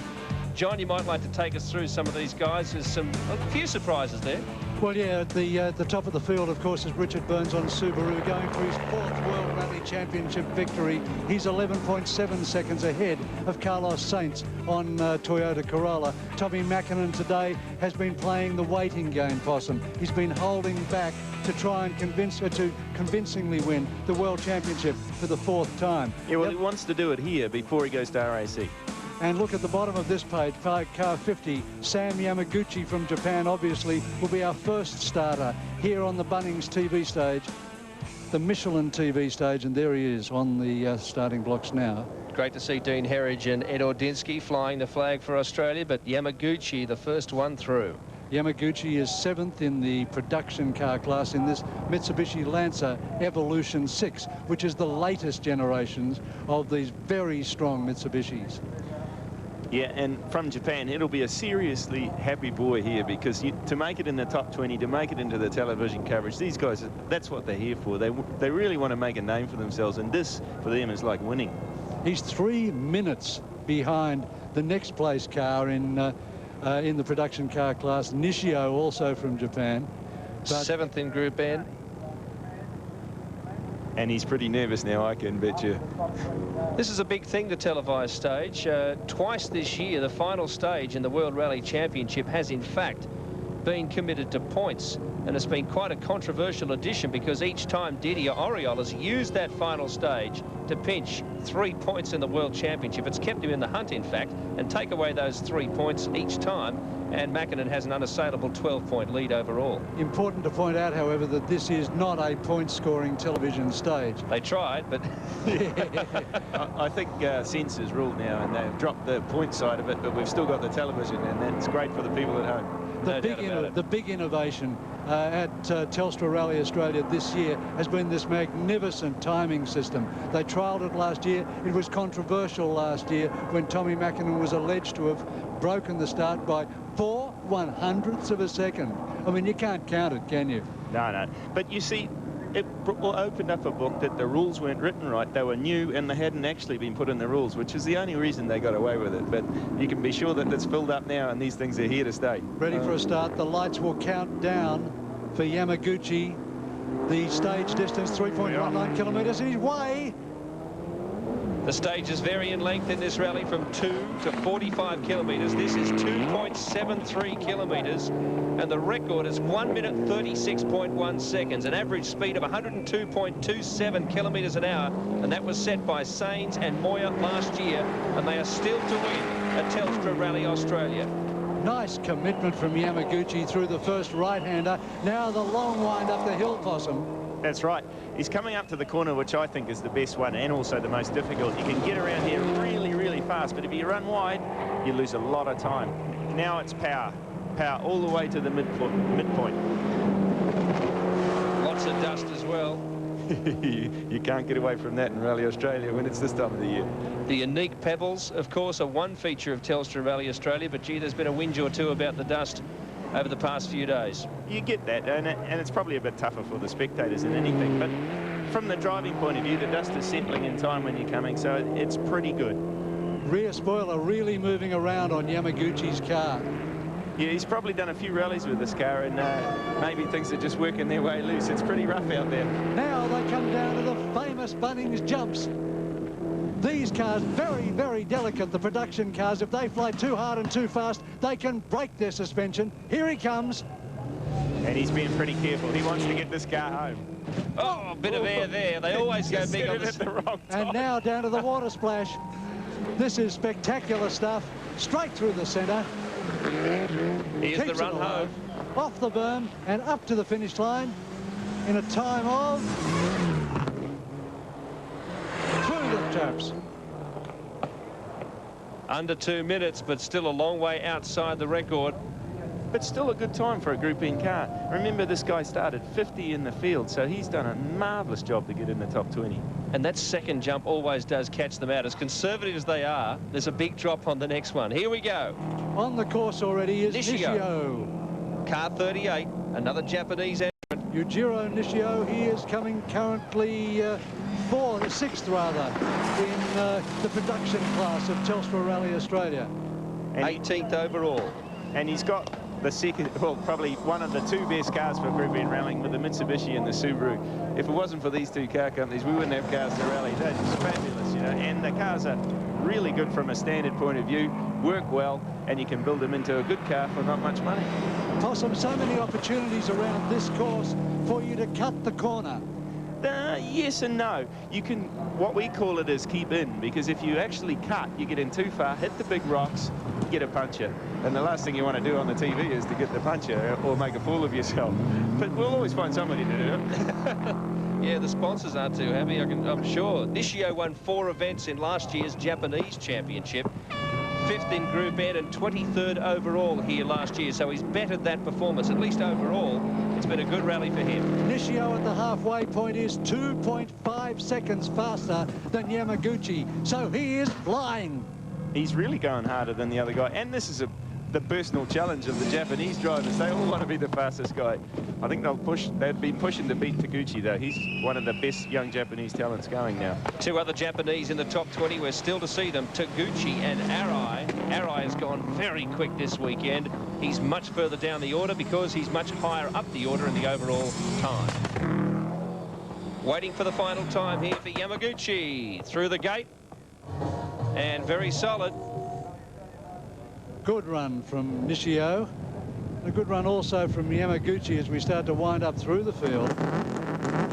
John, you might like to take us through some of these guys. There's a few surprises there. Well, yeah, at the top of the field, of course, is Richard Burns on Subaru, going for his 4th World Rally Championship victory. He's 11.7 seconds ahead of Carlos Sainz on Toyota Corolla. Tommi Makinen today has been playing the waiting game, Possum. He's been holding back to try and convincingly win the World Championship for the 4th time. Yeah, well, he wants to do it here before he goes to RAC. And look at the bottom of this page, car 50. Sam Yamaguchi from Japan, obviously, will be our first starter here on the Bunnings TV stage, the Michelin TV stage, and there he is on the starting blocks now. Great to see Dean Herridge and Ed Ordinsky flying the flag for Australia, but Yamaguchi, the first one through. Yamaguchi is 7th in the production car class in this Mitsubishi Lancer Evolution 6, which is the latest generations of these very strong Mitsubishis. Yeah, and from Japan, it'll be a seriously happy boy here, because to make it in the top 20, to make it into the television coverage, these guys, that's what they're here for. They really want to make a name for themselves, and this, for them, is like winning. He's 3 minutes behind the next place car in the production car class, Nishio, also from Japan. But 7th in Group N. And he's pretty nervous now, I can bet you. This is a big thing, the televised stage. Twice this year, the final stage in the World Rally Championship has, in fact, been committed to points. And it's been quite a controversial addition, because each time Didier Auriol has used that final stage to pinch 3 points in the World Championship. It's kept him in the hunt, in fact, and take away those 3 points each time, and Makinen has an unassailable 12-point lead overall. Important to point out, however, that this is not a point-scoring television stage. They tried, but... I think Sensor's ruled now, and they've dropped the point side of it, but we've still got the television, and that's great for the people at home. The big innovation at Telstra Rally Australia this year has been this magnificent timing system. They trialled it last year. It was controversial last year when Tommi Makinen was alleged to have broken the start by 4/100ths of a second. I mean, you can't count it, can you? No. But you see, it opened up a book that the rules weren't written right. They were new, and they hadn't actually been put in the rules, which is the only reason they got away with it. But you can be sure that it's filled up now, and these things are here to stay. Ready for a start. The lights will count down for Yamaguchi. The stage distance, 3.19 kilometres. He's way. The stages vary in length in this rally from 2 to 45 kilometres. This is 2.73 kilometres, and the record is 1 minute 36.1 seconds, an average speed of 102.27 kilometres an hour, and that was set by Sainz and Moya last year, and they are still to win at Telstra Rally Australia. Nice commitment from Yamaguchi through the first right-hander. Now the long wind up the hill, Possum. That's right. He's coming up to the corner, which I think is the best one and also the most difficult. You can get around here really, really fast, but if you run wide, you lose a lot of time. Now it's power all the way to the midpoint. Lots of dust as well. You can't get away from that in Rally Australia when it's this time of the year. The unique pebbles, of course, are one feature of Telstra Rally Australia, but gee, there's been a whinge or two about the dust over the past few days. You get that, and it's probably a bit tougher for the spectators than anything, but from the driving point of view, the dust is settling in time when you're coming, so it's pretty good. Rear spoiler really moving around on Yamaguchi's car. Yeah, he's probably done a few rallies with this car, and maybe things are just working their way loose. It's pretty rough out there. Now they come down to the famous Bunnings jumps. These cars, very, very delicate, the production cars. If they fly too hard and too fast, they can break their suspension. Here he comes. And he's being pretty careful. He wants to get this car home. Oh, a bit of air there. They always go big on the wrong time. And now down to the water splash. This is spectacular stuff. Straight through the centre. Here's the run home. Off the berm and up to the finish line in a time of... through the traps. Under 2 minutes, but still a long way outside the record. But still a good time for a Group N car. Remember, this guy started 50 in the field, so he's done a marvellous job to get in the top 20. And that second jump always does catch them out. As conservative as they are, there's a big drop on the next one. Here we go. On the course already is Nishio. Car 38, another Japanese entrant. Yujiro Nishio, he is coming currently sixth rather, in the production class of Telstra Rally Australia. And 18th overall. And he's got the second, well, probably one of the two best cars for Group N rallying, with the Mitsubishi and the Subaru. If it wasn't for these two car companies, we wouldn't have cars to rally. They're just fabulous, you know, and the cars are really good from a standard point of view, work well, and you can build them into a good car for not much money. Possum, so many opportunities around this course for you to cut the corner. Yes and no. You can, what we call it is keep in, because if you actually cut, you get in too far, hit the big rocks, get a puncher. And the last thing you want to do on the TV is to get the puncher or make a fool of yourself. But we'll always find somebody to do it. Yeah, the sponsors aren't too happy, I'm sure. Nishio won 4 events in last year's Japanese championship. 5th in Group N and 23rd overall here last year, so he's bettered that performance, at least overall. It's been a good rally for him. Nishio at the halfway point is 2.5 seconds faster than Yamaguchi, so he is flying. He's really going harder than the other guy, and this is the personal challenge of the Japanese drivers. They all want to be the fastest guy. I think they've been pushing to beat Taguchi, though. He's one of the best young Japanese talents going now. 2 other Japanese in the top 20. We're still to see them, Taguchi and Arai. Arai has gone very quick this weekend. He's much further down the order because he's much higher up the order in the overall time. Waiting for the final time here for Yamaguchi. Through the gate. And very solid. Good run from Nishio. A good run also from Yamaguchi as we start to wind up through the field.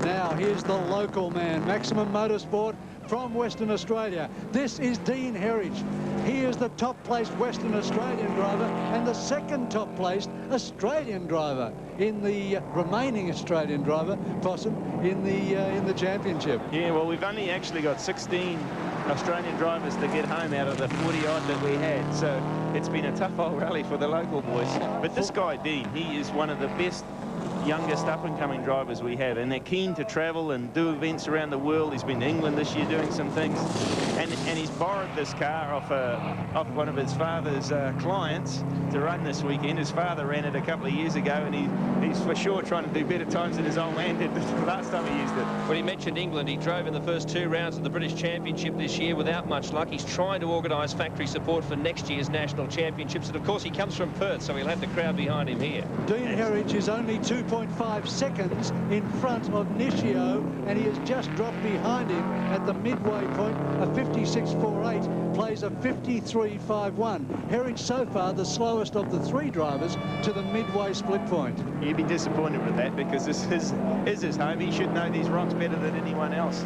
Now here's the local man, Maximum Motorsport from Western Australia. This is Dean Herridge. He is the top-placed Western Australian driver and the second top-placed Australian driver in the remaining Australian driver, Possum, in the championship. Yeah, well, we've only actually got 16 Australian drivers to get home out of the 40-odd that we had, so it's been a tough old rally for the local boys. But this guy, Dean, he is one of the best, youngest up-and-coming drivers we have, and they're keen to travel and do events around the world. He's been to England this year doing some things, and he's borrowed this car off one of his father's clients to run this weekend. His father ran it a couple of years ago, and he's for sure trying to do better times than his old man did the last time he used it. When he mentioned England, he drove in the first 2 rounds of the British Championship this year without much luck. He's trying to organise factory support for next year's National Championships, and of course he comes from Perth, so he'll have the crowd behind him here. Dean Herridge is only 2.5 seconds in front of Nishio, and he has just dropped behind him at the midway point. A 56.48 plays a 53.51. Herridge so far the slowest of the 3 drivers to the midway split point. You'd be disappointed with that because this is his home. He should know these rocks better than anyone else.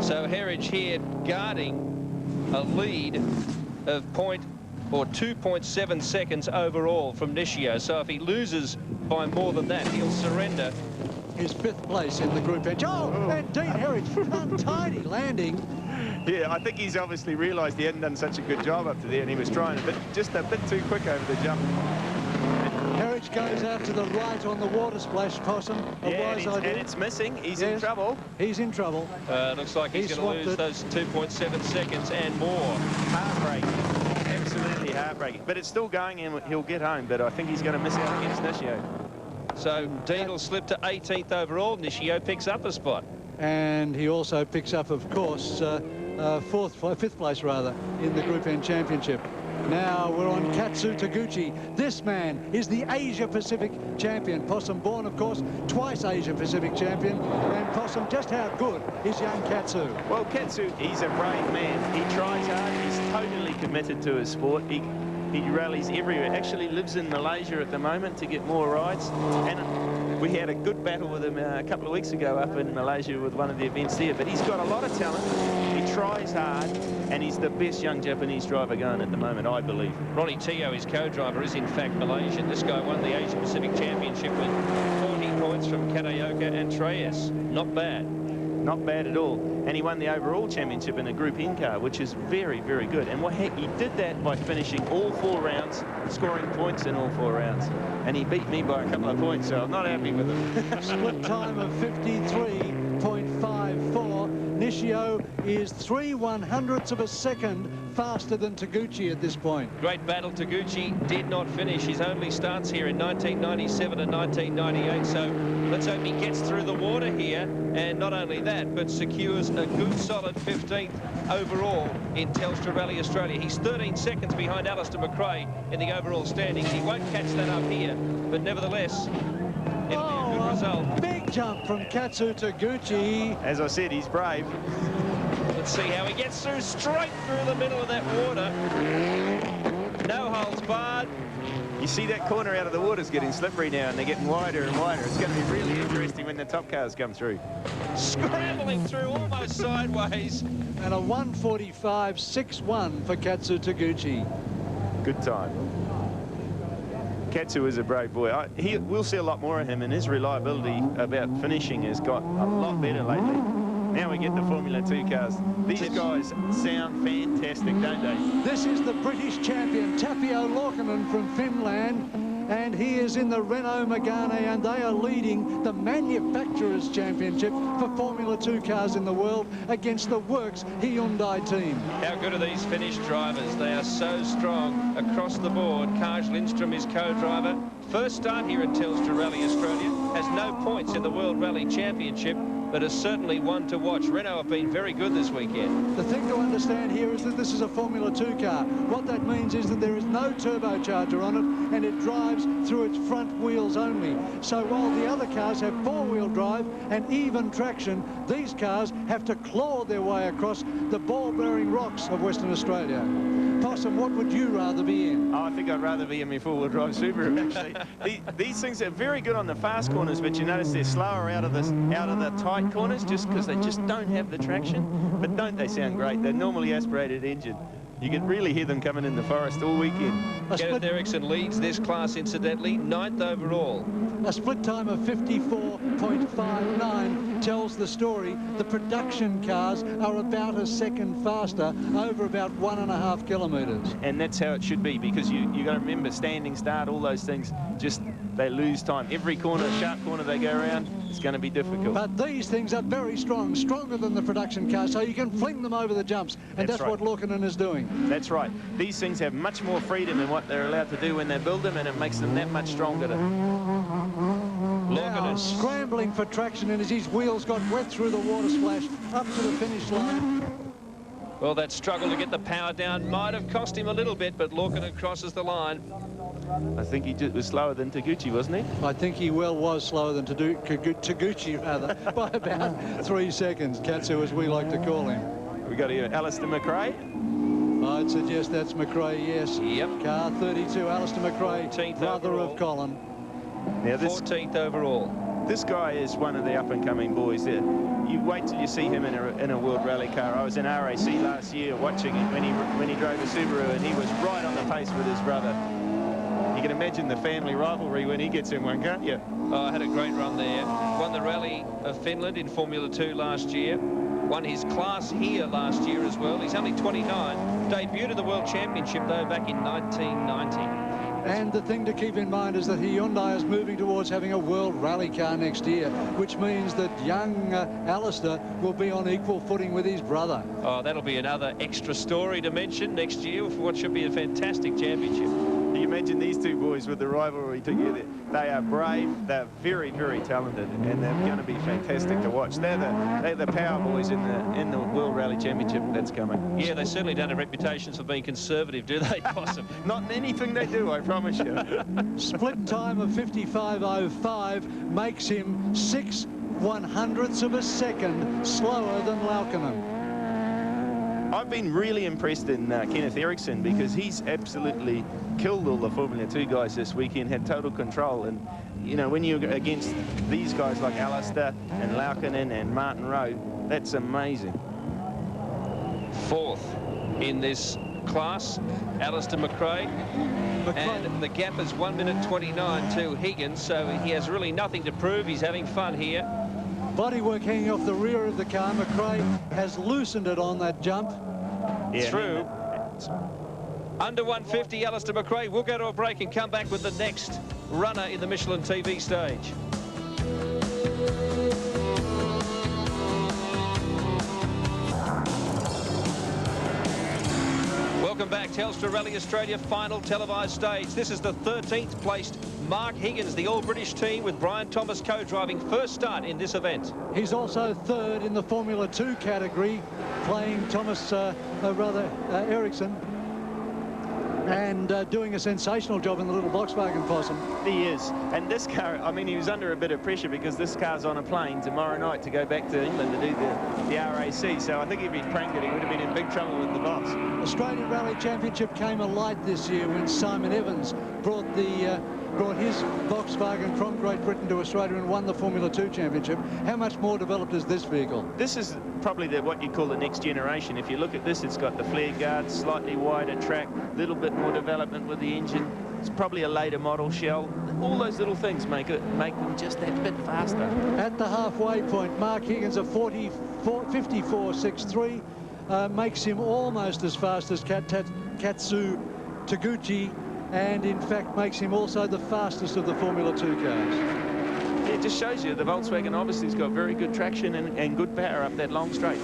So Herridge here guarding a lead of 2.7 seconds overall from Nishio. So if he loses by more than that, he'll surrender. His 5th place in the Group N. Oh, and Dean Herridge, untidy landing. Yeah, I think he's obviously realised he hadn't done such a good job up to there, and he was trying just a bit too quick over the jump. Herridge goes out to the right on the water splash, Possum. And it's missing. He's in trouble. He's in trouble. Looks like he's going to lose those 2.7 seconds and more. Heartbreaking. Absolutely heartbreaking. But it's still going, and he'll get home, but I think he's going to miss out against Nishio. So Dean will slip to 18th overall. Nishio picks up a spot. And he also picks up, of course, 5th place rather in the Group N Championship. Now we're on Katsu Taguchi. This man is the Asia-Pacific champion. Possum born, of course, twice Asia-Pacific champion. And Possum, just how good is young Katsu? Well, Katsu, he's a brave man. He tries hard. He's totally committed to his sport. He rallies everywhere. Actually lives in Malaysia at the moment to get more rides. And we had a good battle with him a couple of weeks ago up in Malaysia with one of the events there. But he's got a lot of talent. He tries hard, and he's the best young Japanese driver going at the moment, I believe. Ronnie Teo, his co-driver, is in fact Malaysian. This guy won the Asia-Pacific Championship with 40 points from Kataoka and Treyas. Not bad. not bad at all. And he won the overall championship in a Group N car, which is very, very good. And he did that by finishing all 4 rounds, scoring points in all 4 rounds. And he beat me by a couple of points, so I'm not happy with him. Split time of 53.54. Nishio is 3/100ths of a second faster than Taguchi at this point. Great battle. Taguchi did not finish. His only starts here in 1997 and 1998. So let's hope he gets through the water here. And not only that, but secures a good solid 15th overall in Telstra Rally Australia. He's 13 seconds behind Alistair McRae in the overall standings. He won't catch that up here, but nevertheless, it'll be a good result. Big jump from Katsu Taguchi. As I said, he's brave. Let's see how he gets through, straight through the middle of that water. No holds barred. You see that corner out of the water is getting slippery now, and they're getting wider and wider. It's going to be really interesting when the top cars come through. Scrambling through almost sideways. And a 1:45.61 for Katsu Taguchi. Good time. Katsu is a brave boy. We'll see a lot more of him, and his reliability about finishing has got a lot better lately. Now we get the Formula 2 cars. These guys sound fantastic, don't they? This is the British champion, Tapio Laukkanen from Finland, and he is in the Renault Megane, and they are leading the Manufacturers' Championship for Formula 2 cars in the world against the Works Hyundai team. How good are these Finnish drivers? They are so strong across the board. Kaj Lindström is co-driver. First start here at Telstra Rally Australia. Has no points in the World Rally Championship, but is certainly one to watch. Renault have been very good this weekend. The thing to understand here is that this is a Formula 2 car. What that means is that there is no turbocharger on it, and it drives through its front wheels only. So while the other cars have 4-wheel drive and even traction, these cars have to claw their way across the ball-bearing rocks of Western Australia. Possum, what would you rather be in? Oh, I think I'd rather be in my 4-wheel drive Subaru, actually. These things are very good on the fast corners, but you notice they're slower out of the tight corners just because they just don't have the traction. But don't they sound great? They're normally aspirated engine. You can really hear them coming in the forest all weekend. Kenneth Eriksson leads this class, incidentally, 9th overall. A split time of 54.59 tells the story. The production cars are about a second faster, over about 1.5 kilometres. And that's how it should be, because you got to remember, standing start, all those things, just they lose time. Every corner, sharp corner they go around, it's going to be difficult. But these things are very strong, stronger than the production cars, so you can fling them over the jumps, and that's right. what Laukkanen is doing. That's right. These things have much more freedom in what they're allowed to do when they build them, and it makes them that much stronger. Now, scrambling for traction, and as his wheels got wet through the water splash up to the finish line. Well, that struggle to get the power down might have cost him a little bit, but Laukkanen crosses the line. I think he was slower than Taguchi, wasn't he? I think he was slower than Taguchi, rather, by about 3 seconds. Katsu, as we like to call him. We got here Alistair McRae. I'd suggest that's McRae, yes. Yep. Car 32, Alistair McRae, brother overall. of Colin. Now 14th overall. This guy is one of the up-and-coming boys there. You wait till you see him in a World Rally car. I was in RAC last year watching him when he drove a Subaru, and he was right on the pace with his brother. You can imagine the family rivalry when he gets in one, can't you? Oh, had a great run there. Won the Rally of Finland in Formula 2 last year. Won his class here last year as well. He's only 29. Debuted at the World Championship, though, back in 1990. And the thing to keep in mind is that Hyundai is moving towards having a World Rally car next year, which means that young Alistair will be on equal footing with his brother. Oh, that'll be another extra story to mention next year for what should be a fantastic championship. You imagine these two boys with the rivalry together. They are brave, they're very, very talented, and they're going to be fantastic to watch. They're the power boys in the World Rally Championship that's coming. Yeah, they certainly don't have reputations for being conservative, do they, Possum? Not in anything they do, I promise you. Split time of 55.05 makes him 6/100ths of a second slower than Laukkanen. I've been really impressed in Kenneth Eriksson, because he's absolutely killed all the Formula 2 guys this weekend, had total control. And, you know, when you're against these guys like Alistair and Laukkanen and Martin Rowe, that's amazing. 4th in this class, Alistair McRae. And the gap is 1:29 to Higgins, so he has really nothing to prove. He's having fun here. Bodywork hanging off the rear of the car. McRae has loosened it on that jump. Yeah, through. Under 150, Alistair McRae will go to a break and come back with the next runner in the Michelin TV stage. Welcome back, Telstra Rally Australia final televised stage. This is the 13th placed Mark Higgins, the All-British team, with Brian Thomas co-driving first start in this event. He's also third in the Formula 2 category, playing Ericsson, and doing a sensational job in the little Volkswagen Possum. He is. And this car, I mean, he was under a bit of pressure because this car's on a plane tomorrow night to go back to England to do the RAC. So I think if he'd pranked it, he would have been in big trouble with the boss. Australian Rally Championship came alight this year when Simon Evans brought his Volkswagen from Great Britain to Australia and won the Formula 2 Championship. How much more developed is this vehicle? This is probably what you call the next generation. If you look at this, it's got the flare guards, slightly wider track, a little bit more development with the engine. It's probably a later model shell. All those little things make them just that bit faster. At the halfway point, Mark Higgins, a 54.63, makes him almost as fast as Katsu Taguchi, and in fact makes him also the fastest of the Formula 2 cars. It just shows you the Volkswagen obviously has got very good traction and good power up that long straight.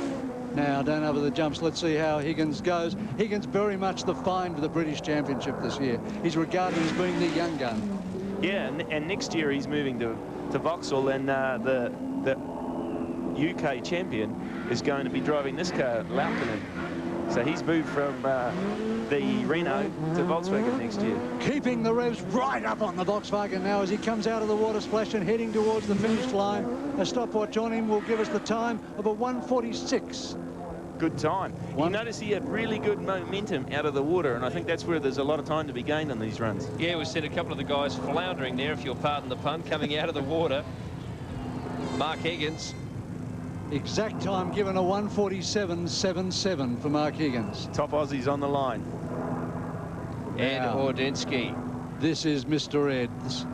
Now, down over the jumps, let's see how Higgins goes. Higgins very much the find for the British Championship this year. He's regarded as being the young gun. Yeah, and next year he's moving to Vauxhall, and the UK champion is going to be driving this car, Laukkanen. So he's moved from the Renault to Volkswagen next year. Keeping the revs right up on the Volkswagen now as he comes out of the water splash and heading towards the finish line. A stopwatch on him will give us the time of a 1:46. Good time. You notice he had really good momentum out of the water, and I think that's where there's a lot of time to be gained on these runs. Yeah, we've seen a couple of the guys floundering there, if you'll pardon the pun, coming out of the water. Mark Higgins. Exact time given, a 1:47.77 for Mark Higgins. Top Aussies on the line. Ed Ordinsky. This is Mr. Eds.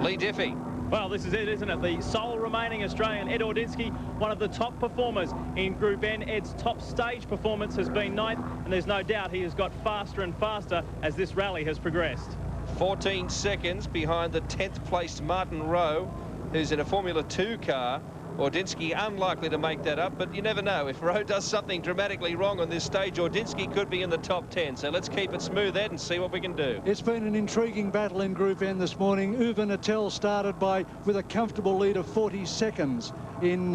Lee Diffie. Well, this is it, isn't it? The sole remaining Australian, Ed Ordinsky, one of the top performers in Group N. Ed's top stage performance has been 9th, and there's no doubt he has got faster and faster as this rally has progressed. 14 seconds behind the 10th placed Martin Rowe, who's in a Formula 2 car. Ordinsky unlikely to make that up, but you never know. If Rowe does something dramatically wrong on this stage, Ordinsky could be in the top 10. So let's keep it smooth, Ed, and see what we can do. It's been an intriguing battle in Group N this morning. Uwe Nattel started with a comfortable lead of 40 seconds in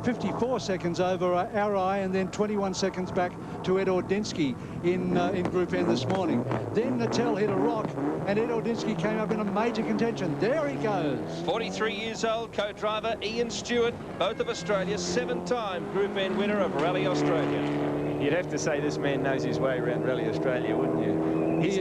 54 seconds over Arai, and then 21 seconds back to Ed Ordinsky in Group N this morning. Then Nattel hit a rock, and Ed Ordinsky came up in a major contention. There he goes. 43 years old, co-driver Ian Stewart, both of Australia's 7-time Group N winner of Rally Australia. You'd have to say this man knows his way around Rally Australia, wouldn't you? He's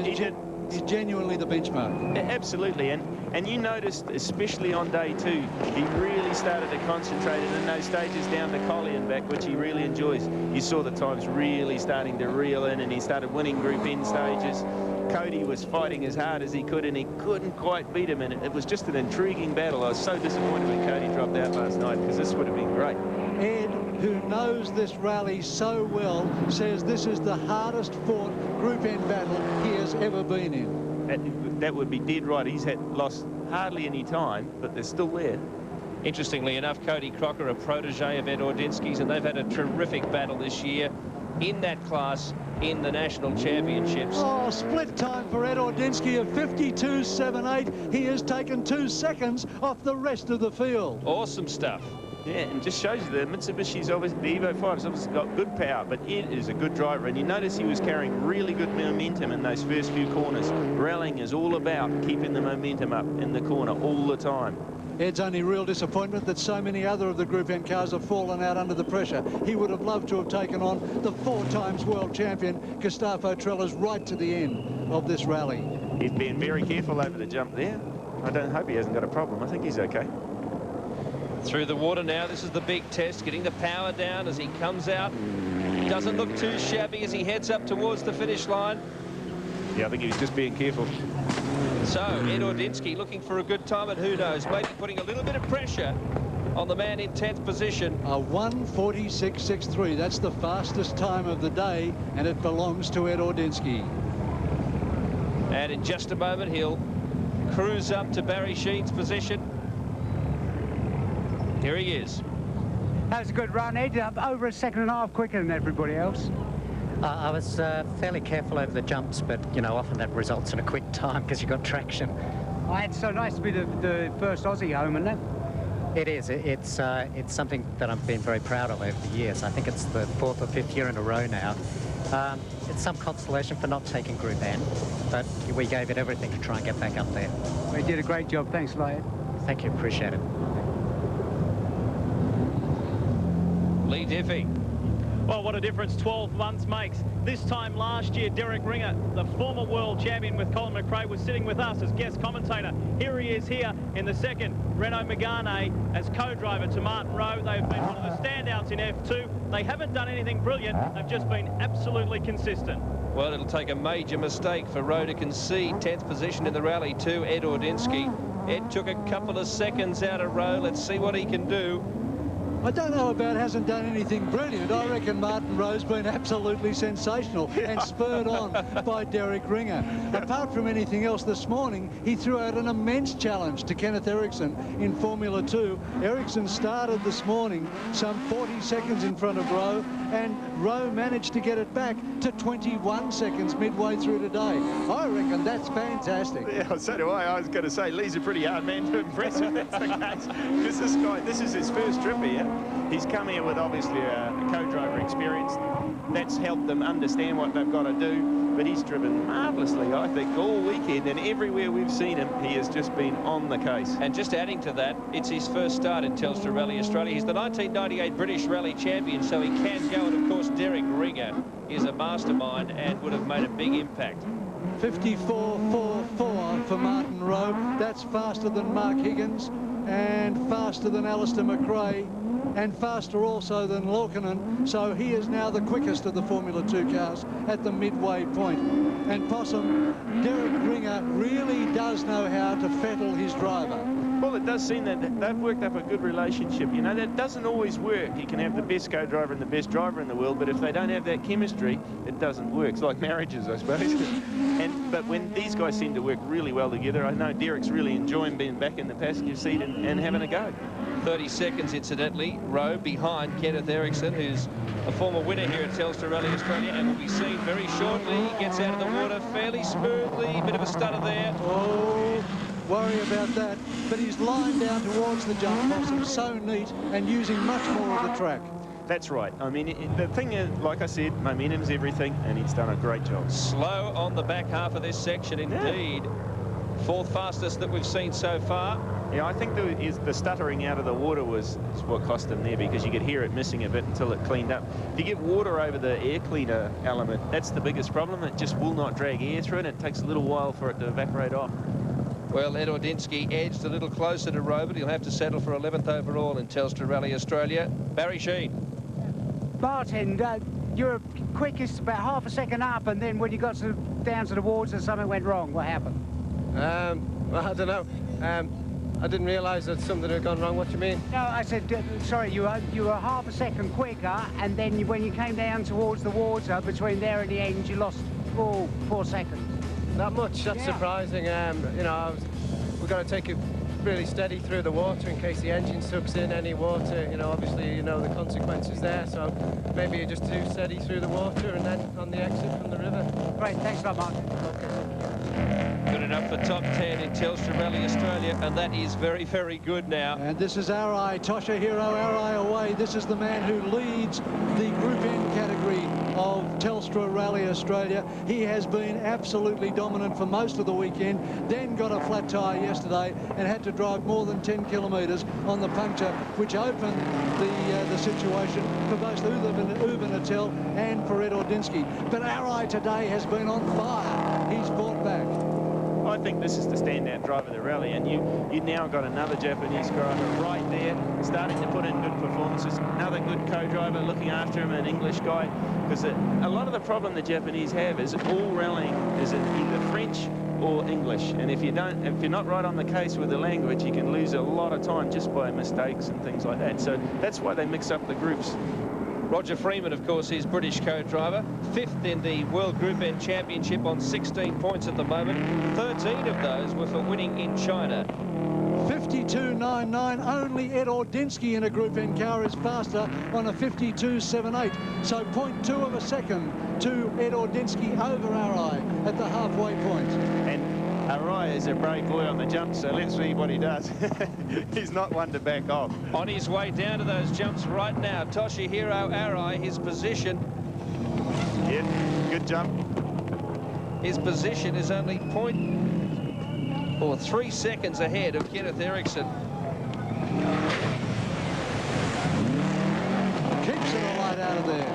genuinely the benchmark. Absolutely, and you noticed, especially on day 2, he really started to concentrate, and in those stages down to Collie and back, which he really enjoys, you saw the times really starting to reel in, and he started winning Group N stages. Cody was fighting as hard as he could, and he couldn't quite beat him, and it was just an intriguing battle. I was so disappointed when Cody dropped out last night, because this would have been great. Ed, who knows this rally so well, says this is the hardest fought Group N battle he has ever been in. That would be dead right. He's lost hardly any time, but they're still there. Interestingly enough, Cody Crocker, a protege of Ed Ordinsky's, and they've had a terrific battle this year in that class in the national championships. Oh, split time for Ed Ordinsky of 52.78. He has taken 2 seconds off the rest of the field. Awesome stuff. Yeah, and just shows you the Mitsubishi's obviously, the Evo 5's obviously got good power, but Ed is a good driver, and you notice he was carrying really good momentum in those first few corners. Rallying is all about keeping the momentum up in the corner all the time. Ed's only real disappointment that so many other of the Group N cars have fallen out under the pressure. He would have loved to have taken on the 4-times world champion, Gustavo Trellas, right to the end of this rally. He's been very careful over the jump there. I don't hope he hasn't got a problem. I think he's okay. Through the water now, this is the big test, getting the power down as he comes out. Doesn't look too shabby as he heads up towards the finish line. Yeah, I think he was just being careful. So, Ed Ordinsky looking for a good time, and who knows, maybe putting a little bit of pressure on the man in 10th position. A 1:46.63. That's the fastest time of the day, and it belongs to Ed Ordinsky. And in just a moment, he'll cruise up to Barry Sheen's position. Here he is. That was a good run, Ed. Over a second and a half quicker than everybody else. I was fairly careful over the jumps, but, you know, often that results in a quick time because you've got traction. Oh, it's so nice to be the first Aussie home, isn't it? It is. It's something that I've been very proud of over the years. I think it's the 4th or 5th year in a row now. It's some consolation for not taking Group N, but we gave it everything to try and get back up there. We did a great job. Thanks, Ed. Thank you. Appreciate it. Lee Diffie. Well, what a difference 12 months makes. This time last year, Derek Ringer, the former world champion with Colin McRae, was sitting with us as guest commentator. Here he is here in the second. Renaud Megane as co-driver to Martin Rowe. They've been one of the standouts in F2. They haven't done anything brilliant. They've just been absolutely consistent. Well, it'll take a major mistake for Rowe to concede 10th position in the rally to Ed Ordinsky. Ed took a couple of seconds out of Rowe. Let's see what he can do. I don't know about hasn't done anything brilliant. I reckon Martin Rowe's been absolutely sensational and spurred on by Derek Ringer. Apart from anything else this morning, he threw out an immense challenge to Kenneth Eriksson in Formula 2. Eriksson started this morning some 40 seconds in front of Rowe, and Rowe managed to get it back to 21 seconds midway through today. I reckon that's fantastic. Yeah, so do I. I was going to say, Lee's a pretty hard man to impress if that's the case. Because this guy, this is his first trip here. He's come here with obviously a co-driver experience. That's helped them understand what they've got to do. But he's driven marvellously, I think, all weekend. And everywhere we've seen him, he has just been on the case. And just adding to that, it's his first start in Telstra Rally Australia. He's the 1998 British Rally champion, so he can go. And, of course, Derek Ringer is a mastermind and would have made a big impact. 54.44 for Martin Rowe. That's faster than Mark Higgins and faster than Alistair McRae, and faster also than Laukkanen. So he is now the quickest of the Formula 2 cars at the midway point. And Possum, Derek Ringer really does know how to fettle his driver. Well, it does seem that they've worked up a good relationship. You know, that doesn't always work. You can have the best co-driver and the best driver in the world, but if they don't have that chemistry, it doesn't work. It's like marriages, I suppose. But when these guys seem to work really well together, I know Derek's really enjoying being back in the passenger seat and having a go. 30 seconds, incidentally, Rowe behind Kenneth Eriksson, who's a former winner here at Telstra Rally Australia, and will be seen very shortly. He gets out of the water fairly smoothly. Bit of a stutter there. Oh, worry about that. But he's lined down towards the jump, Possum, so neat and using much more of the track. That's right. I mean, the thing is, like I said, momentum's everything, and he's done a great job. Slow on the back half of this section, indeed. Yeah. Fourth fastest that we've seen so far. Yeah, I think the stuttering out of the water is what cost him there, because you could hear it missing a bit until it cleaned up. If you get water over the air cleaner element, that's the biggest problem. It just will not drag air through it. It takes a little while for it to evaporate off. Well, Ed Ordinsky edged a little closer to Rowe, but he'll have to settle for 11th overall in Telstra Rally Australia. Barry Sheen. Martin, you're quickest about half a second up, and then when you got down to the wards and something went wrong, what happened? Well, I don't know. I didn't realise that something had gone wrong. What do you mean? No, I said, sorry, you were half a second quicker, and then when you came down towards the water, between there and the end, you lost 4 seconds. Not much. That's surprising. You know, we've got to take it really steady through the water in case the engine sucks in any water. You know, obviously, you know the consequences there. So maybe you're just too steady through the water, and then on the exit from the river. Great. Thanks a lot, Martin. Okay. Good enough for top 10 in Telstra Rally Australia, and that is very, very good now. And this is Arai, Tosha Hiro Arai away. This is the man who leads the Group N category of Telstra Rally Australia. He has been absolutely dominant for most of the weekend, then got a flat tyre yesterday and had to drive more than 10 kilometres on the puncture, which opened the situation for both Uwe Natel and for Ed Ordinsky. But Arai today has been on fire. He's fought back. I think this is the standout driver of the rally, and you now got another Japanese driver right there starting to put in good performances. Another good co-driver looking after him, an English guy, because a lot of the problem the Japanese have is all rallying is is in either French or English, and if you're not right on the case with the language, you can lose a lot of time just by mistakes and things like that. So that's why they mix up the groups. Roger Freeman, of course, is British co-driver, 5th in the World Group N Championship on 16 points at the moment. 13 of those were for winning in China. 52.99. Only Ed Ordinsky in a Group N car is faster on a 52.78. So 0.2 of a second to Ed Ordinsky over Arai at the halfway point. And Arai is a brave boy on the jump, so let's see what he does. He's not one to back off. On his way down to those jumps right now, Toshihiro Arai, his position. Yeah, good jump. His position is only 3 seconds ahead of Kenneth Eriksson. Keeps it a light out of there.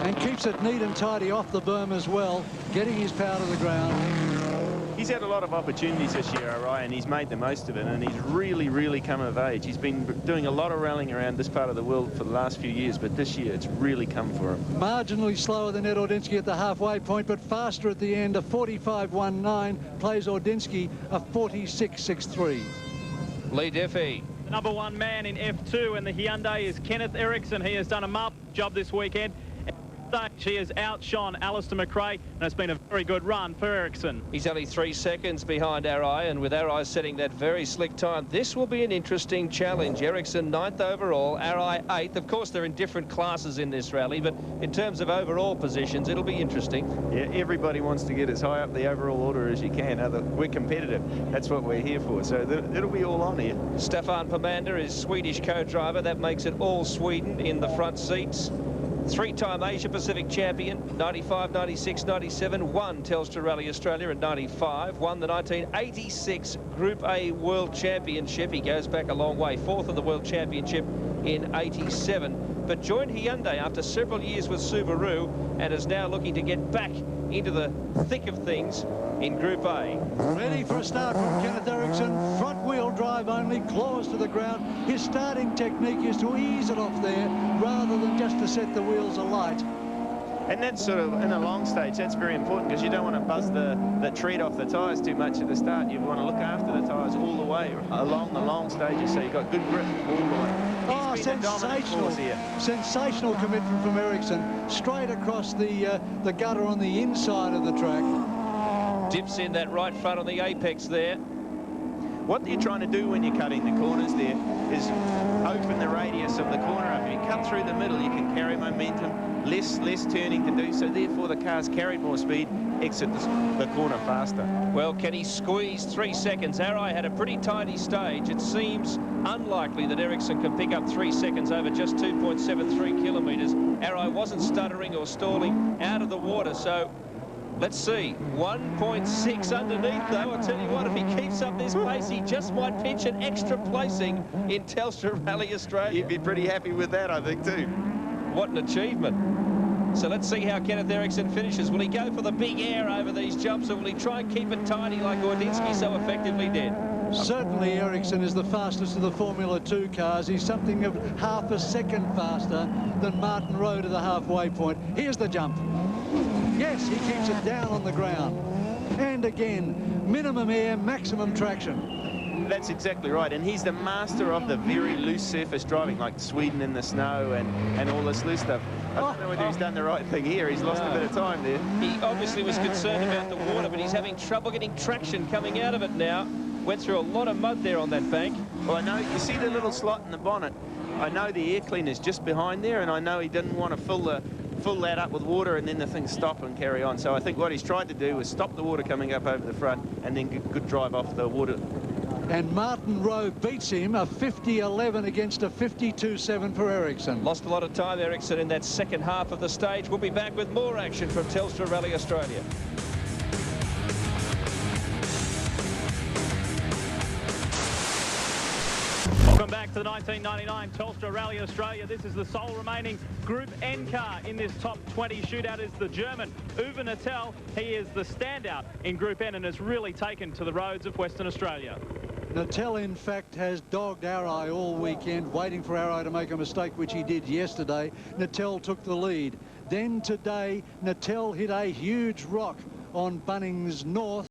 And keeps it neat and tidy off the berm as well, getting his power to the ground. He's had a lot of opportunities this year, Arai, and he's made the most of it, and he's really, really come of age. He's been doing a lot of rallying around this part of the world for the last few years, but this year it's really come for him. Marginally slower than Ed Ordinsky at the halfway point, but faster at the end. A 45.19 plays Ordinsky a 46.63. Lee Diffie. The number 1 man in F2 in the Hyundai is Kenneth Eriksson. He has done a marvellous job this weekend. She has outshone Alistair McRae, and it's been a very good run for Eriksson. He's only 3 seconds behind Arai, and with Arai setting that very slick time, this will be an interesting challenge. Eriksson 9th overall, Arai 8th. Of course, they're in different classes in this rally, but in terms of overall positions, it'll be interesting. Yeah, everybody wants to get as high up the overall order as you can. We're competitive. That's what we're here for, so it'll be all on here. Stefan Permander is Swedish co-driver. That makes it all Sweden in the front seats. 3-time Asia-Pacific champion, 95, 96, 97, won Telstra Rally Australia in 95, won the 1986 Group A World Championship. He goes back a long way, 4th of the World Championship in 87, but joined Hyundai after several years with Subaru and is now looking to get back into the thick of things in Group A. Ready for a start from Kenneth Eriksson. Front wheel drive only, claws to the ground. His starting technique is to ease it off there rather than just to set the wheels alight. And that's sort of, in a long stage, that's very important because you don't want to buzz the tread off the tyres too much at the start. You want to look after the tyres all the way along the long stages, so you've got good grip all the way. Oh, sensational. Sensational commitment from Eriksson. Straight across the gutter on the inside of the track. Dips in that right front on the apex there. What you're trying to do when you're cutting the corners there is open the radius of the corner up. If you cut through the middle, you can carry momentum, less turning to do, so therefore the car's carried more speed, exit the corner faster. Well, can he squeeze 3 seconds? Arai had a pretty tidy stage. It seems unlikely that Eriksson can pick up 3 seconds over just 2.73 kilometres. Arai wasn't stuttering or stalling out of the water, so let's see. 1.6 underneath, though. I'll tell you what, if he keeps up this pace, he just might pinch an extra placing in Telstra Rally Australia. You'd be pretty happy with that, I think, too. What an achievement. So let's see how Kenneth Eriksson finishes. Will he go for the big air over these jumps, or will he try and keep it tidy like Ordinsky so effectively did? Certainly Eriksson is the fastest of the Formula 2 cars. He's something of half a second faster than Martin Rowe to the halfway point. Here's the jump. Yes, he keeps it down on the ground. And again, minimum air, maximum traction. That's exactly right, and he's the master of the very loose surface driving, like Sweden in the snow and all this loose stuff. I don't know whether he's done the right thing here. He's lost a bit of time there. He obviously was concerned about the water, but he's having trouble getting traction coming out of it now. Went through a lot of mud there on that bank. Well, I know, you see the little slot in the bonnet. I know the air cleaner's just behind there, and I know he didn't want to fill that up with water and then the thing stop and carry on. So I think what he's tried to do is stop the water coming up over the front and then good drive off the water. And Martin Rowe beats him, a 50.11 against a 52.7 for Eriksson. Lost a lot of time, Eriksson, in that second half of the stage. We'll be back with more action from Telstra Rally Australia. Welcome back to the 1999 Telstra Rally Australia. This is the sole remaining Group N car in this top 20 shootout is the German Uwe Nattel. He is the standout in Group N and has really taken to the roads of Western Australia. Nattel, in fact, has dogged Arai all weekend, waiting for Arai to make a mistake, which he did yesterday. Nattel took the lead. Then today, Natel hit a huge rock on Bunnings North.